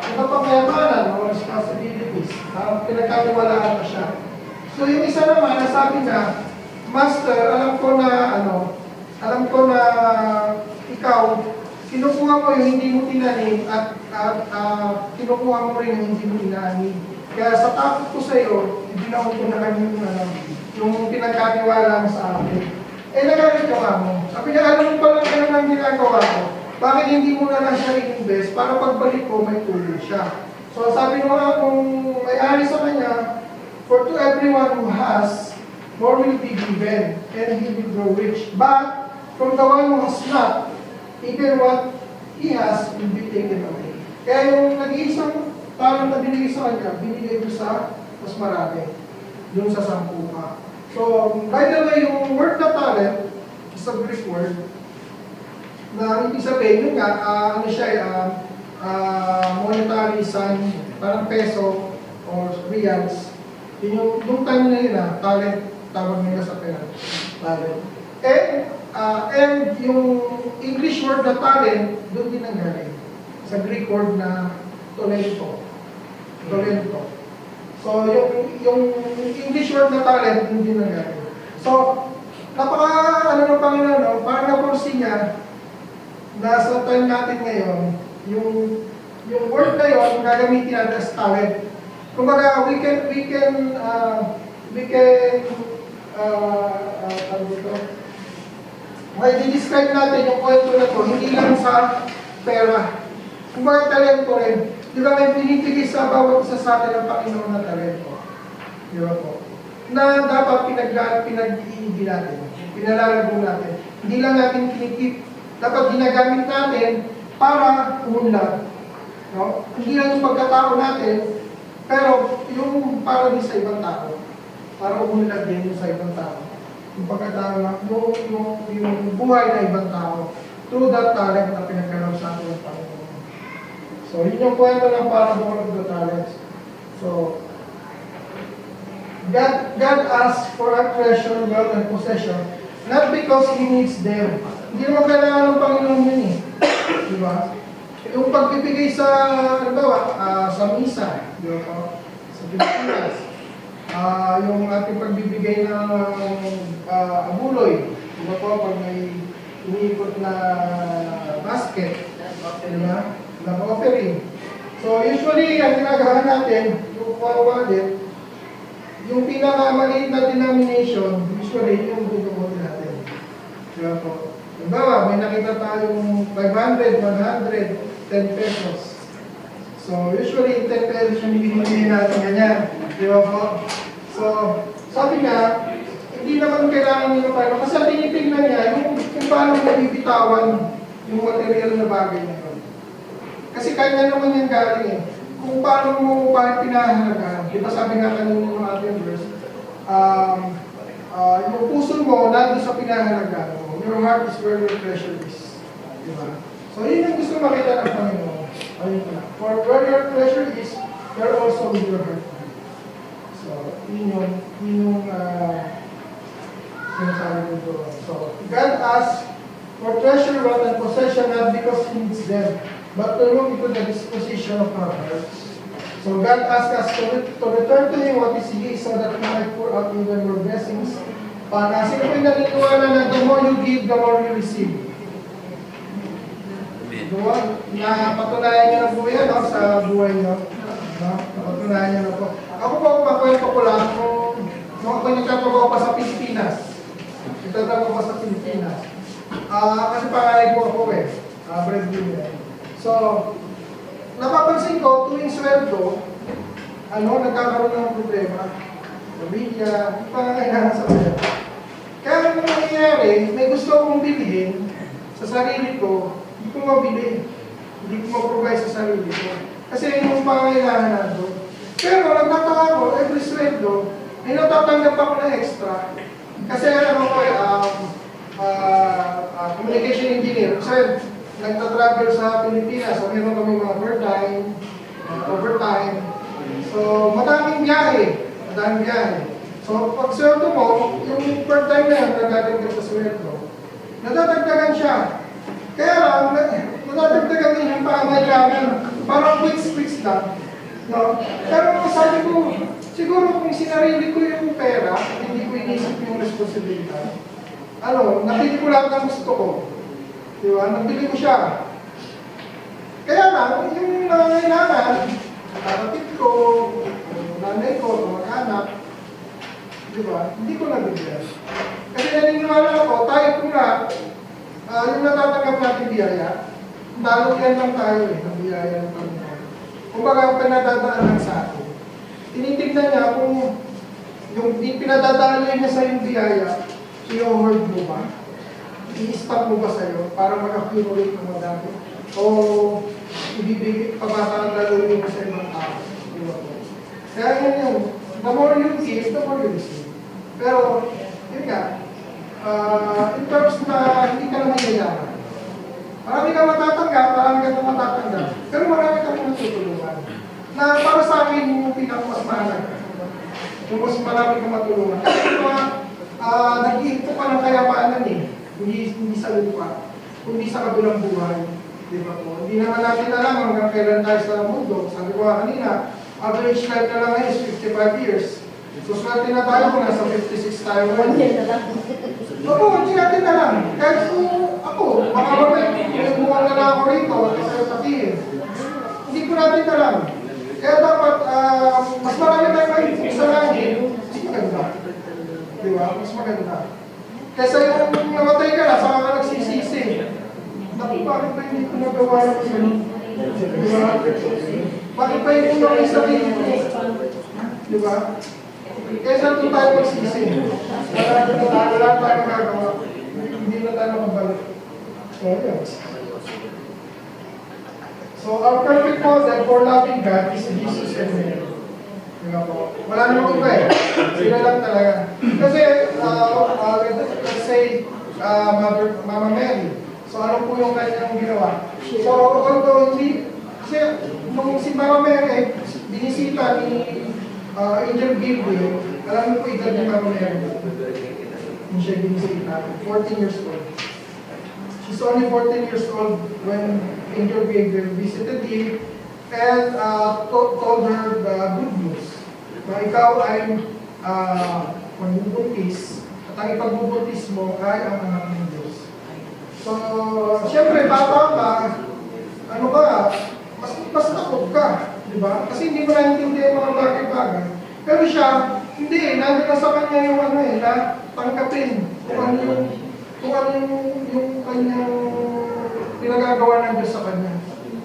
iba pang kayamanan o responsibilities. Pinagkatiwalaan pa siya. So yung isa naman, nasabi niya, Master, alam ko na ikaw, kinukuha mo yung hindi mo tinanim at kinukuha mo rin yung hindi mo inaani. Kaya sa takot ko sa iyo, ibinaon ko na kanyang yung pinagkatiwala mo sa akin. Nagalit ka mo. Sabi niya, alam mo pala ganun ang ginagawa ko. Bakit hindi mo na lang siya i-invest para pagbalik ko may tuloy siya. So sabi mo nga kung may-ari sa kanya, for to everyone who has, more will be given, and he will grow rich. But from the one who has not, even what he has will be taken away. Kaya yung nag-iisang talent na binigay sa kanya, binigay ko sa mas marami. Doon sa 10 pa. So, by the way, yung word na talent, is a Greek word, na ibig sabihin, yun nga, monetary sign, parang peso or reals. Yung time na yun, talent, tawag nila sa pera. Talent. And yung English word na talent, doon din nanggaling. Sa Greek word na talento. Talento. So, yung English word na talent, doon din nanggaling. So, ng Panginoon, no? Parang napansin niya, na sa time natin ngayon, yung word na yun, gagamitin natin as talent. Kumbaga, we can i-describe natin yung kwento na to, hindi lang sa pera. Kumbaga, talento rin. Di ba may binibigay sa bawat isa sa atin ng Panginoon na talento? Di ba po? na dapat pinag-iibig natin, pinalalago natin. Hindi lang natin kinikip. Dapat ginagamit natin para umunlad. No? Hindi lang yung pagkatao natin, pero yung para din sa ibang tao. Para umunlad din sa ibang tao. Yung pagkatao na, yung buhay na ibang tao. Through that talent na pinagkalaw sa atin ng Panginoon. So, yun yung kwento ng parable of the talents. So, God asks for our treasure, wealth, and possession, not because He needs them. Hindi naman kailangan ng Panginoon yun eh. Diba? Yung pagbibigay sa, sa misa, diba? Sa Pilipinas, yung ating pagbibigay ng abuloy, diba po, pag may umiikot na basket, diba? Na offering. So usually, ang ginagawa natin, yung wallet, yung pinakamaliit na denomination, usually yung bububuti natin. Diba po? Diba, may nakita tayong 500, 100, 10 pesos. So usually, 10 pesos yung binibigyan natin ganyan. Diba po? So, sabi nga, hindi naman kailangan nyo pa. Kasi ang tinitingnan niya, yung paano mo bibitawan yung material na bagay na yun. Kasi kanya naman yung galing eh. Kung paano mo pinahalagaan. Diba sabi nga kanina ng ating verse, yung puso mo nandun sa pinahalagaan mo. Your heart is where your treasure is. Diba? So yun yung gusto makita ng Panginoon. Ayun na. For where your treasure is, there also will your heart. So yun yung sinasabi ko doon. So God asks for treasure, wealth, and possession not because He needs them, but to look into the disposition of our hearts. So God asks us to return to Him what is His, so that we might pour out even more blessings. Para sino po yung naniniwala na the more you give, the more you receive. Diba? Napatunayan niyo na po yan sa buhay niyo. Napatunayan niyo na po. Ako po, makwento ko lang nung ako nagtatrabaho pa sa Pilipinas. Nagtatrabaho pa sa Pilipinas. Kasi pangalan ko ako breadwinner. So, napapansin ko, tuwing sweldo, nagkakaroon ng problema. Pamilya, pangangailangan sa pera. Kaya kung nangyayari, may gusto akong bilhin sa sarili ko, hindi ko mabili. Hindi ko ma-provide sa sarili ko. Kasi yung pangangailangan nato. Pero nagtataka ko, every sweldo, ay natatanggap ako na extra. Kasi communication engineer. Kasi nagtatravel sa Pilipinas, so meron kami mga overtime. So, madaming biyahe. So, pag sweldo mo, yung per time na yan, nadadagdag sa sweldo, nadadagdagan siya. Kaya lang, nadadagdagan din yung pangangailangan. Parang quick lang. No? Pero sabi ko, siguro kung sinarili ko yung pera, hindi ko inisip yung responsibilidad. Nabili ko lahat ng gusto ko. Diba? Nabili ko siya. Kaya lang, yung nangangailangan, kapatid ko, nanay ko, mga anak, diba? Hindi ko nabigyan. Kasi naniniwala ako, tayo po na, yung natatanggap natin biyaya, daluyan lang tayo ng biyaya ng Panginoon. Kung baga pinadadaan lang sa atin, tinitignan niya kung yung pinadadaan niya sa yung biyaya, i-hoard mo ba? I-stop mo ba sa'yo para mag-accumulate ng madami? O ibibigay, pabataan daluyan mo sa ibang tao? Diba po? Kaya yun yung, the more you give, the more you receive. Pero, yun nga, in terms na hindi ka naman yayaman. Marami ka matatanggap, marami ka matatanggap. Pero marami ka matutulungan. Na para sa akin, yung pinakamas mahalaga. Yung mas marami ka matulungan. Kasi nag-iinto ka ng kayapanan hindi sa lupa, kundi sa kabilang buhay. Diba po? Hindi naman natin alam hanggang kailan tayo sa mundo. Sabi ko kanina, average life na lang ngayon is 55 years. So, swerte na tayo kung nasa 56 tayo ngayon. Oo, hindi natin alam. Kahit ako, baka may buwan na lang ako rito at sa'yo sabihin. Hindi ko natin alam. Kaya dapat, mas marami tayo mahilig sa langit, mas maganda. Diba? Mas maganda. Kaysa yung namatay ka na, saka ka nagsisisi. Bakit ba hindi ko nagawa ng ganun? Diba? Bakit ba yung unang yung sarili ko? Diba? Kaya saan doon tayo magsisi? Wala tayong magagawa. Hindi na tayo makabalik. So, yun. So, our perfect model for loving God is Jesus and Mary. Diba po? Wala namang iba eh. Sila lang talaga. Kasi, let's say, Mama Mary. So, ano po yung kanyang ginawa? So, although hindi, kasi nung si Mama Mary, binisita ni Angel Gabriel, alam mo po edad ni Mama Mary. Hindi siya binisita. 14 years old. She's only 14 years old when Angel Gabriel visited him and told her the good news na ikaw ay magbubuntis at ang ipagbubuntis mo ay ang anak ng Diyos. So, siyempre, bata ka, ano ka, mas takot ka, di ba? Kasi hindi mo naintindihan yung mga bagay-bagay. Pero siya, hindi, nandun na sa kanya yung ano eh, na tangkapin kung ano yung kanyang pinagagawa ng Diyos sa kanya.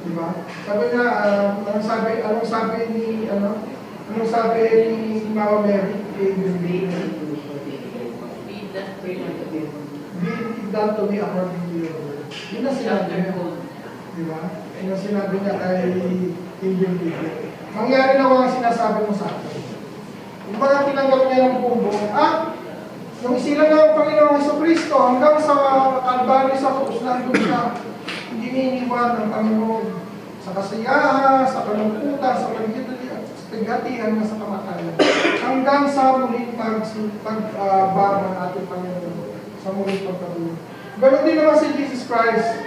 Di ba? Sabi nga, anong sabi ni Mama Mary? Be it done to me according to your word. Yun ang sinabi niya. Di ba? Yun ang sinabi niya kay Angel Gabriel. Mangyari na ang sinasabi mo sa akin. Yung mga tinanggap niya ng buong nung isilang nga ang Panginoong Jesucristo hanggang sa Calvary sa krus, nandun siya. Hindi niniwan ng Panginoon sa kasiyahan, sa kalungkutan, sa paghatihan na sa kamatayan. Hanggang sa muling pagbawa ng ating Panginoon. Sa muling pagkatuloy. Ganon din naman si Jesus Christ.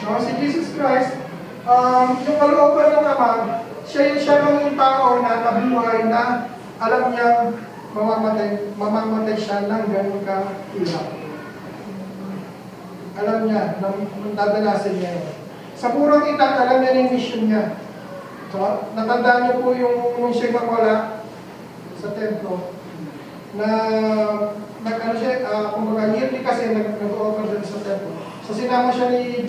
No? Si Jesus Christ, yung kalooban ng Ama, siya lang yung tao na nabuhay na alam niyang mamamatay siya ng ganun ka-hirap. Alam niya, nang dadanasin niya yun. Sa murang edad, alam niya yung mission niya. So, natandaan niyo po yung siya mawala sa templo na nag-ano siya, kumbaga yearly kasi nag-offer din sa templo. So, sinama siya ni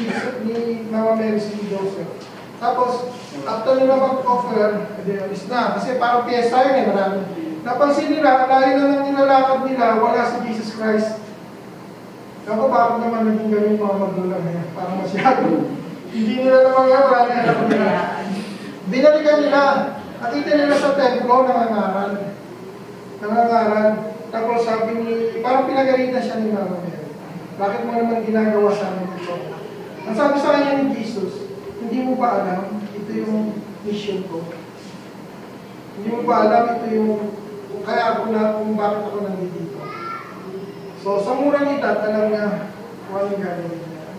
Mama Mary si Joseph. Tapos, after nila mag-offer, is na. Kasi parang piyesta yun eh, marami. Napansin nila, layo na ng nilalakad nila, wala si Jesus Christ. Ako, bakit naman naging gano'n yung mga magulang niya? Parang masyado. Hindi nila naman nga, wala na alam nila. Binalikan nila. Nakita nila sa templo, nangangaral. Tapos sabi ni, parang pinagalitan siya ni Mama Mary. Bakit mo naman ginagawa sa amin ito? Ang sabi sa kanya ni Jesus, hindi mo ba alam, ito yung mission ko. Hindi mo ba alam, ito yung kaya ako na kung bakit ako nandito. So, sa murang edad, alam niya kung anong gagawin niya.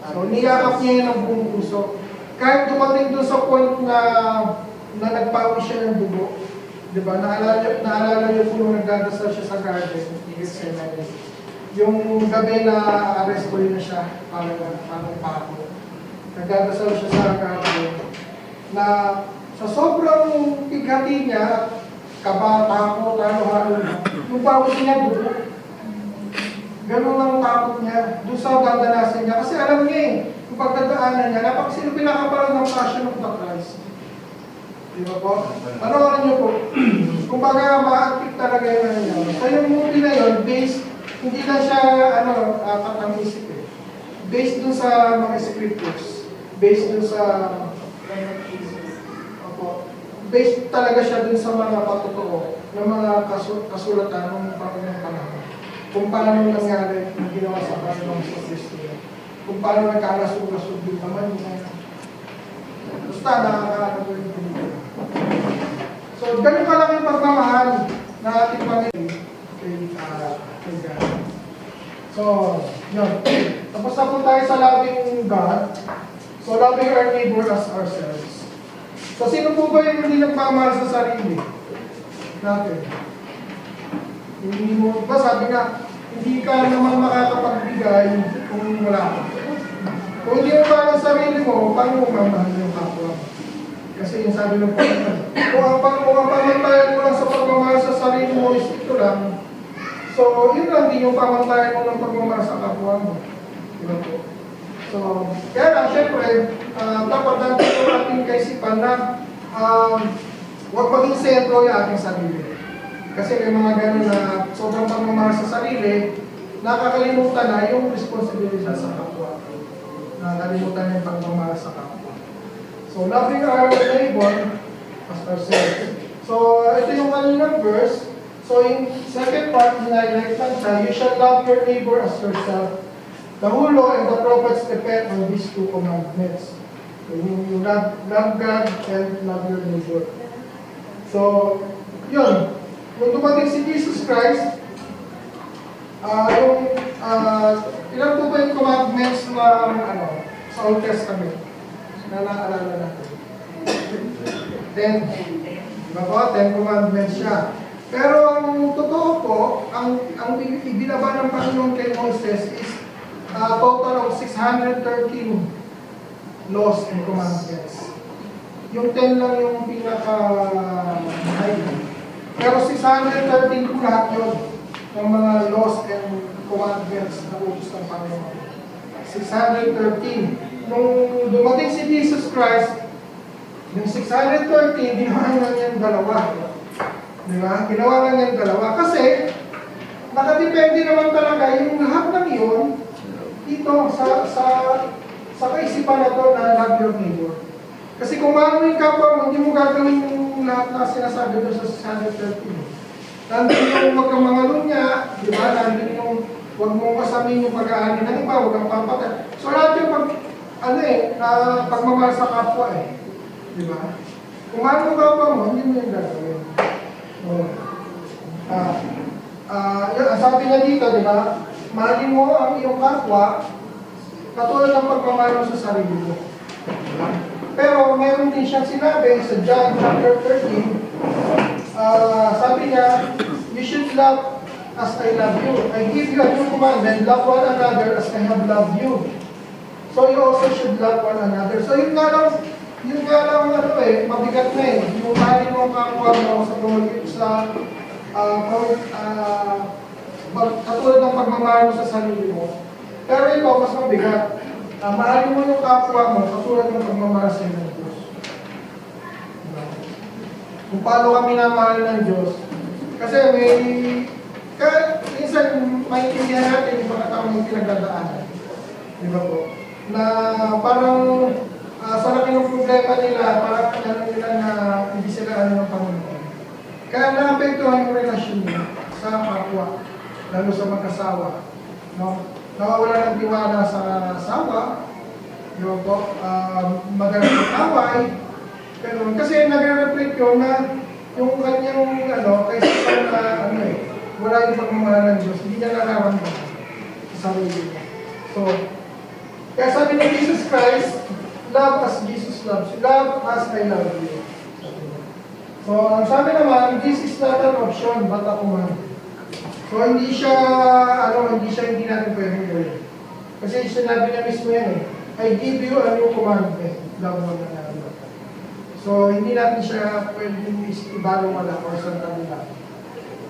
So, niyakap niya yun ang buong puso. Kahit dumating doon sa point na nagpawis siya ng dugo, di ba? Naalala niyo po nung nagdadasal siya sa garden, yung gabi na arrest ko na siya, parang pako. Nagdadasal siya sa garden na sa sobrang pighati niya, kabata ko, talo-halo na, yung pawis niya dugo. Ganun ang takot niya, doon sa dadanasin niya. Kasi alam niya eh, yung pagdadaanan niya, sino pinakapalan ng Passion of the Christ. Di ba po? Panoorin niyo po. Kung baga, ma-active talaga yung ano niya. So yung movie na yun, based, hindi lang siya, katang-isip eh. Based dun sa mga scriptures. Based dun sa, based talaga siya dun sa mga patotoo ng mga kasulatan ng panahon. Kung paano nangyari yung ginawa sa Panginoon sa Kristo. Kung paano nagkalasog-lasog din naman niya. Basta nakakalago yung pelikula. So, ganun kalaki yung pagmamahal na ating Panginoon kay God. So, yun. Tapos na po tayo sa loving God. So, loving our neighbor as ourselves. So, sino po ba yung hindi nagmamahal sa sarili natin? Hindi mo, ba sabi nga, hindi ka naman makakapagbigay kung wala ka. Kung hindi mo pa ang sarili mo, paano mo mamahal yung kapwa? Kasi yung sabi ng Panginoon, kung ang pamantayan mo lang sa pagmamahal sa sarili mo is ito lang, so yun lang din yung pamantayan mo ng pagmamahal sa kapwa mo. Diba po? So, kaya lang, syempre, dapat natin yung ating kaisipan na huwag maging sentro yung ating sarili. Kasi may mga ganun na sobrang pagmamahal sa sarili, nakakalimutan na yung responsibilidad sa kapwa. Nakakalimutan na yung pagmamahal sa kapwa. So, loving our neighbor as ourselves. So, ito yung kaninang verse. So, in second part, hinihilight lang siya, you shall love your neighbor as yourself. The whole law and the prophets depend on these two commandments. So, you love God and love your neighbor. So, yun. Kung dumating si Jesus Christ, ilan po ba yung commandments na sa Old Testament na naalala natin? 10. Diba po? 10 commandments siya. Pero ang totoo po, ang ibinaba ng Panginoon kay Moses is total of 613 laws and commandments. Yung 10 lang yung pinaka-high. Pero 613 po lahat yun ng mga laws and commandments na utos ng Panginoon. 613. Nung dumating si Jesus Christ, yung 613, ginawa na niya yung dalawa. Diba? Ginawa na niya yung dalawa. Kasi, nakadepende naman talaga yung lahat ng yun dito sa kaisipan na to na love your neighbor. Kasi kung mahal mo yung kapwa mo, hindi mo gagawin yung lahat na sinasabi doon sa 613. Nandun yung wag kang mangalunya, di ba? Nandun yung wag mo kasamin yung pag-aani ng iba, wag kang papatay. So lahat yung pagmamahal sa kapwa di ba? Kung mahal mo kapwa mo, hindi mo yung gagawin. Sabi niya dito, di ba? Mahalin mo ang iyong kapwa katulad ng pagmamahal mo sa sarili mo. Pero mayroon din siyang sinabi sa John chapter 13, sabi niya, you should love as I love you. I give you a new commandment, love one another as I have loved you. So you also should love one another. So yun nga lang mabigat na yung mahalin mo ang kapwa mo katulad ng pagmamahal mo sa sarili mo. Pero ito, mas mabigat. Mahalin mo yung kapwa mo katulad ng pagmamahal sa ng Diyos. Kung paano kami namahal ng Diyos. Kasi minsan maintindihan natin yung mga tao yung pinagdadaanan. Di ba po? Na parang sa laki ng problema nila, parang ano nila na hindi sila ng Panginoon. Kaya naapektuhan yung relasyon nila sa kapwa, lalo sa mag-asawa. No? Nawawala ng tiwala sa asawa, yun po, madalas ng away, ganun. Kasi nagre-reflect yun na yung kanyang, kaysa na, wala yung pagmamahal ng Diyos, hindi niya nararamdaman sa sarili niya. So, kaya sabi ni Jesus Christ, love as Jesus loves you, love as I love you. So, ang sabi naman, this is not an option, but a command. So, hindi natin pwedeng gawin. Kasi sinabi niya mismo yan I give you a new commandment, love one another. So, hindi natin siya pwedeng ibalong-wala or sandali lang.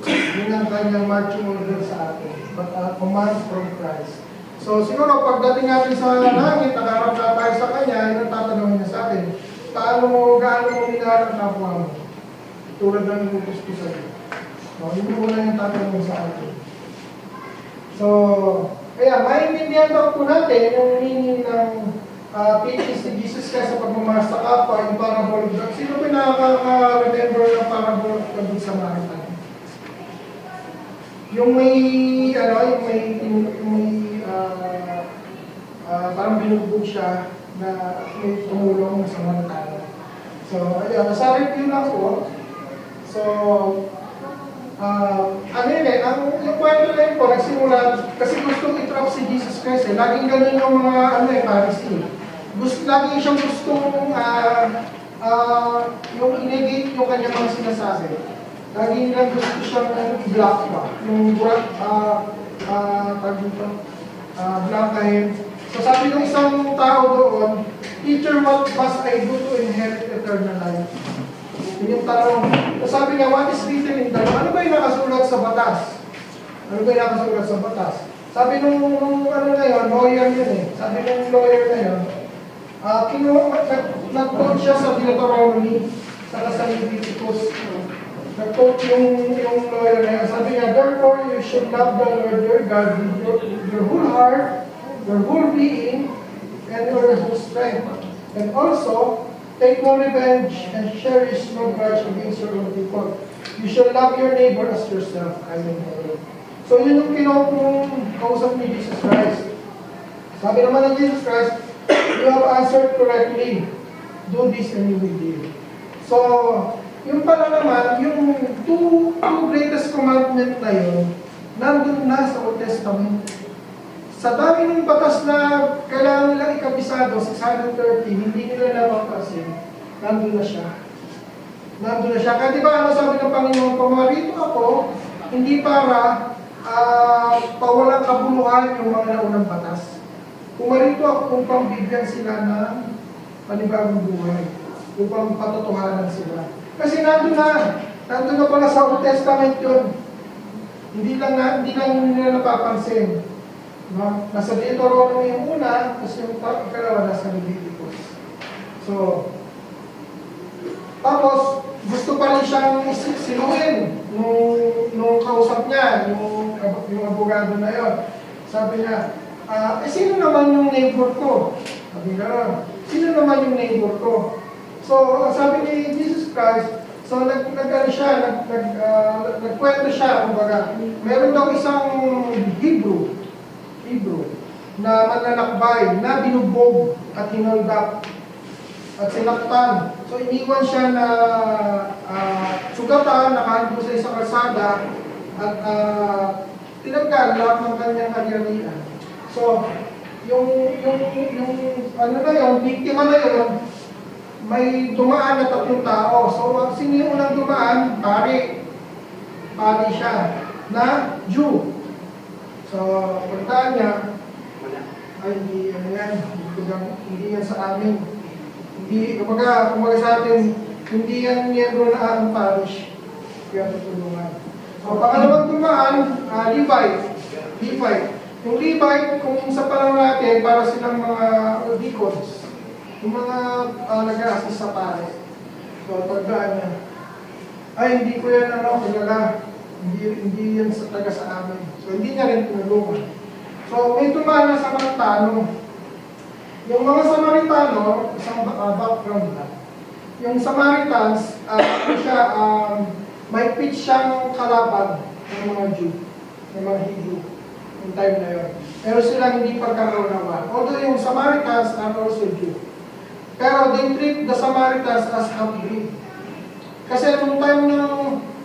Yun ang kanyang marching order sa atin, but a command from Christ. So, siguro, pagdating natin sa langit, nakaharap na tayo sa Kanya, yun ang tatanungin niya sa atin, gaano mo minahal ang kapwa mo? Tulad ng inutos ko sa iyo. So, yun mo lang yung tatanungin sa atin. So, kaya maintindihan daw po natin yung meaning ng teachings ni Jesus Christ sa pagmamahal sa kapwa, yung parable of God. Sino ba nakaka-remember ng parable of the Good Samaritan? Yung parang binugbog siya na may tumulong sa Samaritano. So, ayun, nasa review lang po. So, yung kwento na yun po, nagsimula, kasi gustong itrap si Jesus Christ laging ganun yung mga, Pharisee. Laging siyang gustong, yung inegate yung kanyang mga sinasabi. Laging nilang gusto siyang i-block ba? Yung blockahin. So sabi ng isang tao doon, Teacher, what must I do to inherit eternal life? Yun yung tanong. So sabi niya, what is written in the law? Ano ba yung nakasulat sa batas? Sabi nung lawyer yun Sabi nung lawyer na yun, nag-quote siya sa Deuteronomy, sa Leviticus nag-quote yung lawyer na yan. Sabi niya, therefore you should love the Lord your God with your whole heart, your whole being, and your whole strength. And also, take no revenge and cherish no grudge against your own people. You shall love your neighbor as yourself. Amen. So yun yung kausap ni Jesus Christ. Sabi naman ng Jesus Christ, you have answered correctly. Do this and you will live. So, yung pala naman, yung two greatest commandment na yun, nandun na sa Old Testament. Sa dami ng batas na kailangan nilang ikabisado, 630, hindi nila napapansin, nandun na siya. Nandun na siya. Kaya di ba ano sabi ng Panginoon, pumarito ako, hindi para pawalang kabuluhan yung mga naunang batas. Pumarito ako upang bigyan sila ng panibagong buhay, upang patotohanan sila. Kasi nandun na pala sa Old Testament yun. Hindi lang nila napapansin. No? Nasa Deuteronomy yung una, tapos yung ikalawa nasa Leviticus. So, tapos, gusto pa rin siyang siluin nung kausap niya, yung abogado na yon. Sabi niya, sino naman yung neighbor ko? Sabi nga, sino naman yung neighbor ko? So, sabi ni Jesus Christ, so nagkwento siya, kumbaga, meron daw isang Hebrew na manlalakbay, na binugbog at hinuldak at sinaktan. So, iniwan siya na sugatan, nakahandog sa isang kalsada at tinanggal lahat ng kanyang kagyarihan. So, yung ano na yun, biktima na yun, may dumaan na 3 tao. So, sino yung unang dumaan? Pari siya, na Jew. So, pagkaan niya, ay hindi yan sa amin. Hindi, kumbaga sa atin, hindi yan miyembro na ang parish. Kaya tutulungan. So, pangalawang dumaan, Levite. Yung Levite, kung sa parang natin, para silang mga deacons. Yung mga nag-a-assist sa pare. So, pagdaan niya, ay hindi ko yan kilala. Hindi yan sa taga sa amin. So, hindi niya rin tinulungan. So, may tumana sa Samaritano. Yung mga Samaritano, isang background na. Yung Samaritans, may pitch siyang kalaban ng mga Jew, ng mga Hebrew, yung time na yun. Pero sila hindi pagkakaunawan. Although yung Samaritans are also Jew. Pero they treat the Samaritans as half-breed. Kasi nung time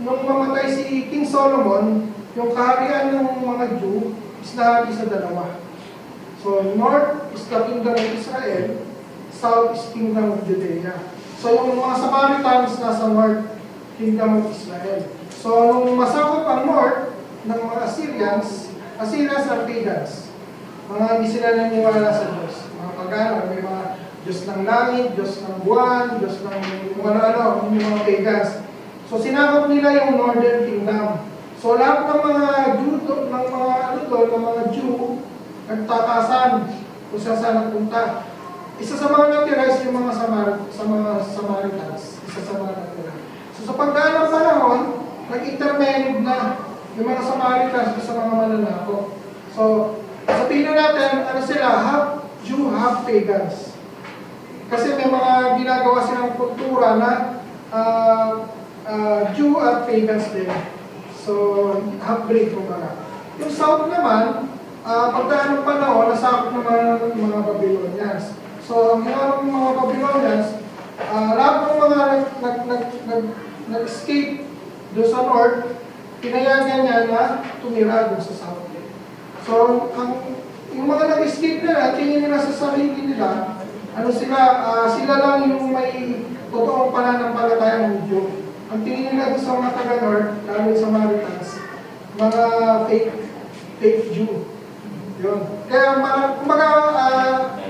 nung mamatay si King Solomon, yung kaharian ng mga Jew is nahati sa dalawa. So, north is the kingdom of Israel, south is kingdom of Judea. So, yung mga Samaritans nasa north, kingdom of Israel. So, nung masakop ang north ng mga Assyrians are pagans. Mga hindi sila naniniwala sa Diyos. Mga pagano, may mga Diyos ng langit, Diyos ng buwan, Diyos ng ano, yung mga pagans. So, sinakop nila yung northern kingdom. So, lahat ng mga Jew, nagtatasan kung saan nagpunta. Isa sa mga natira is yung mga Samaritans. Isa sa mga natira. So, sa pagdaan ng panahon, nag-intermarried na yung mga Samaritans sa mga mananako. So, sabihin na natin, ano sila, half Jew, half pagans. Kasi may mga ginagawa silang kultura na Jew at pagans din. So, half-breed kumbaga. Yung south naman, pagdaan ng panahon, nasakop naman ng mga Babylonians. So, mga Babylonians, lahat ng mga nag-escape doon sa north, pinayagan niya na tumira doon sa south. So, yung mga nag-escape nila, tingin nila sa sarili nila, sila lang yung may totoong pananampalataya ng Diyo. Ang tingin nila doon sa mga taga-north, lalo sa Samaritans, mga fake Jew. Yun. Kaya, kumbaga,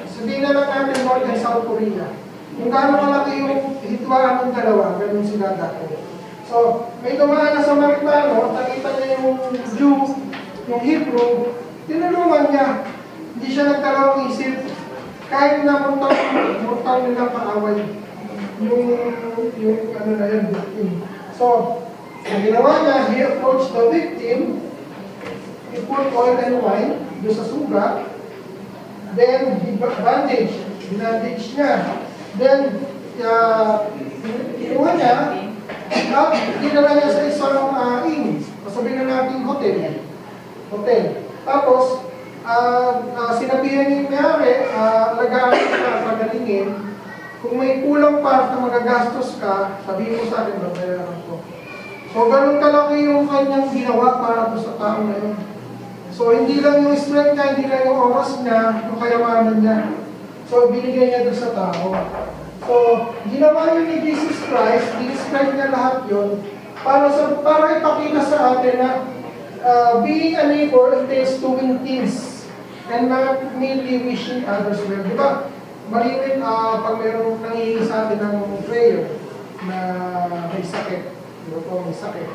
sabihin na lang natin North and South Korea. Kung gaano malaki yung hitwaan ng dalawa, ganun sila dati. So, may dumaan na sa Samaritano, nakita niya yung Jew, yung Hebrew, tinulungan niya. Hindi siya nagkalawang isip. Kahit na muntang nilang paaway yung ano na yan, victim. So, Ang ginawa niya, he approached the victim, he poured oil and wine doon sa sugat, then he bandaged, binandage niya. Then, kinuha niya, at dinala niya sa isang inn, sabihin na natin hotel. Tapos, sinabihan niya yung mayari, alagaan ka, pagalingin, kung may kulang pa na magagastos ka, sabihin mo sa akin, babayaran ko. So, ganun kalaki yung kanyang ginawa para po sa tao na yun. So, hindi lang yung strength niya, hindi lang yung oras niya, yung kayamanan niya. So, binigay niya doon sa tao. So, ginawa yun ni Jesus Christ, dinescribe niya lahat yun, para ipakita sa atin na being a neighbor entails doing things and not merely wishing others well. Di ba? Malimit, pag mayroong nangihingi sa atin ng prayer na may sakit, di ba po, may sakit.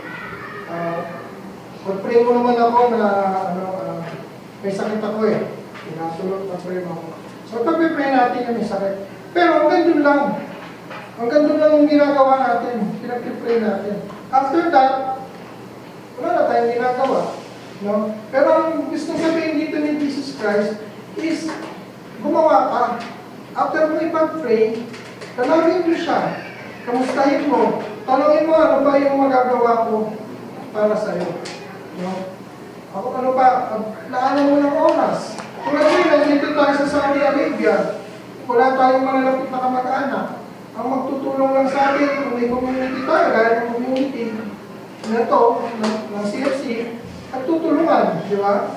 Pag-pray mo naman ako na may sakit ako eh. Pinatulog, pag-pray mo ako. So, pag-pray natin yung may sakit. Pero hanggang doon lang. Hanggang doon lang yung ginagawa natin. Pinag-pray natin. After that, wala na tayong ginagawa. No? Pero ang gusto sabihin dito ni Jesus Christ is gumawa ka. After mo ipag-pray, tanawin mo siya. Kamustahin mo. Tanawin mo ano ba yung magagawa ko para sa'yo. No? Ako ano ba? Laanan mo ng oras. Kung nandito tayo sa Saudi Arabia, wala tayong malalapit na kamag-anak. Ang magtutulong lang sa atin, kung may community tayo, gaya ng community na ito, ng CFC, at tutulungan, di ba?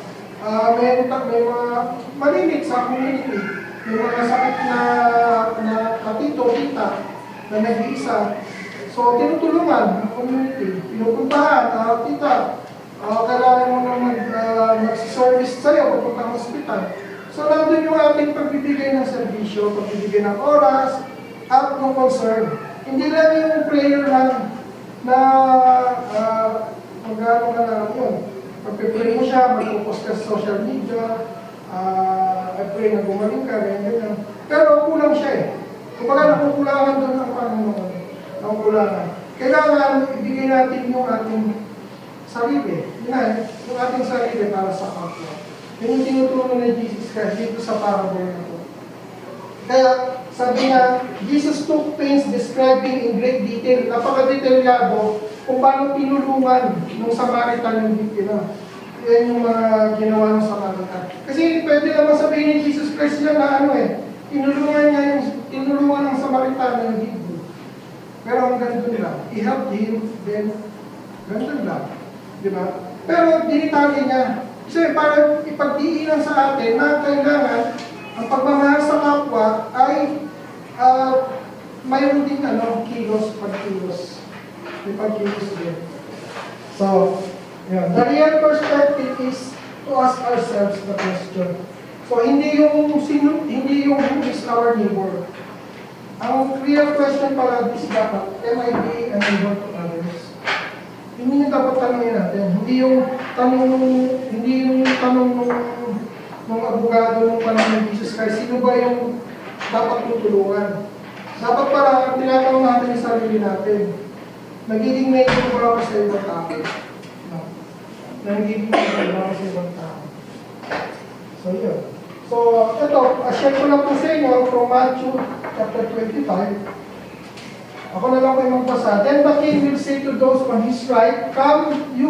May mga malimit sa community, may mga sakit na katito, tita, na nag-iisa. So, tinutulungan ng community, pinupuntahan, tita, kailangan mo na mag-service sa'yo, pupunta ng hospital. So, nandun yung ating pagbibigay ng serbisyo, pagbibigay ng oras, at ng concern. Hindi lang yung prayer lang na mag-ano ka na lang yun. Pag-pray mo siya, mag-post ka sa social media, pray na gumaling ka, ganyan. Pero kulang siya eh. Kumbaga nakukulangan doon ang Panginoon. Nakukulangan. Kailangan ibigay natin yung ating sarili. Yung ating sarili para sa kapwa. Yung tinutulong ni Jesus Christ dito sa parable na ito. Kaya sabi niya, Jesus took pains describing in great detail, napaka-detalyado kung paano tinulungan ng Samaritan yung biktima. Yan yung mga ginawa ng Samaritan. Kasi pwede naman sabihin ni Jesus Christ yan na tinulungan ng Samaritan yung Hebrew. Pero ang gandun lang. He helped him, then gandun lang. Di ba? Pero dinitali niya. Kasi para ipagdiinan sa atin na kailangan ang pagmamahal sa kapwa ay mayroon din kilos, pagkilos. May pagkilos din. So, yeah. The real perspective is to ask ourselves the question. So, hindi yung who is our neighbor. Ang real question pala is dapat, am I being a neighbor to others? Hindi yung dapat tanongin natin. Hindi yung tanong nung abogado nung panahon ng Jesus Christ, sino ba yung dapat tutulungan? Dapat parang tinatanong natin yung sarili natin. Nagiging neighbor ba ako sa ibang tao? No. Nagiging neighbor ba ako sa ibang tao? So, yun. So, ito, share ko lang po sa inyo from Matthew chapter 25. Ako na lang kayo magbasa. Then the king will say to those on his right, come, you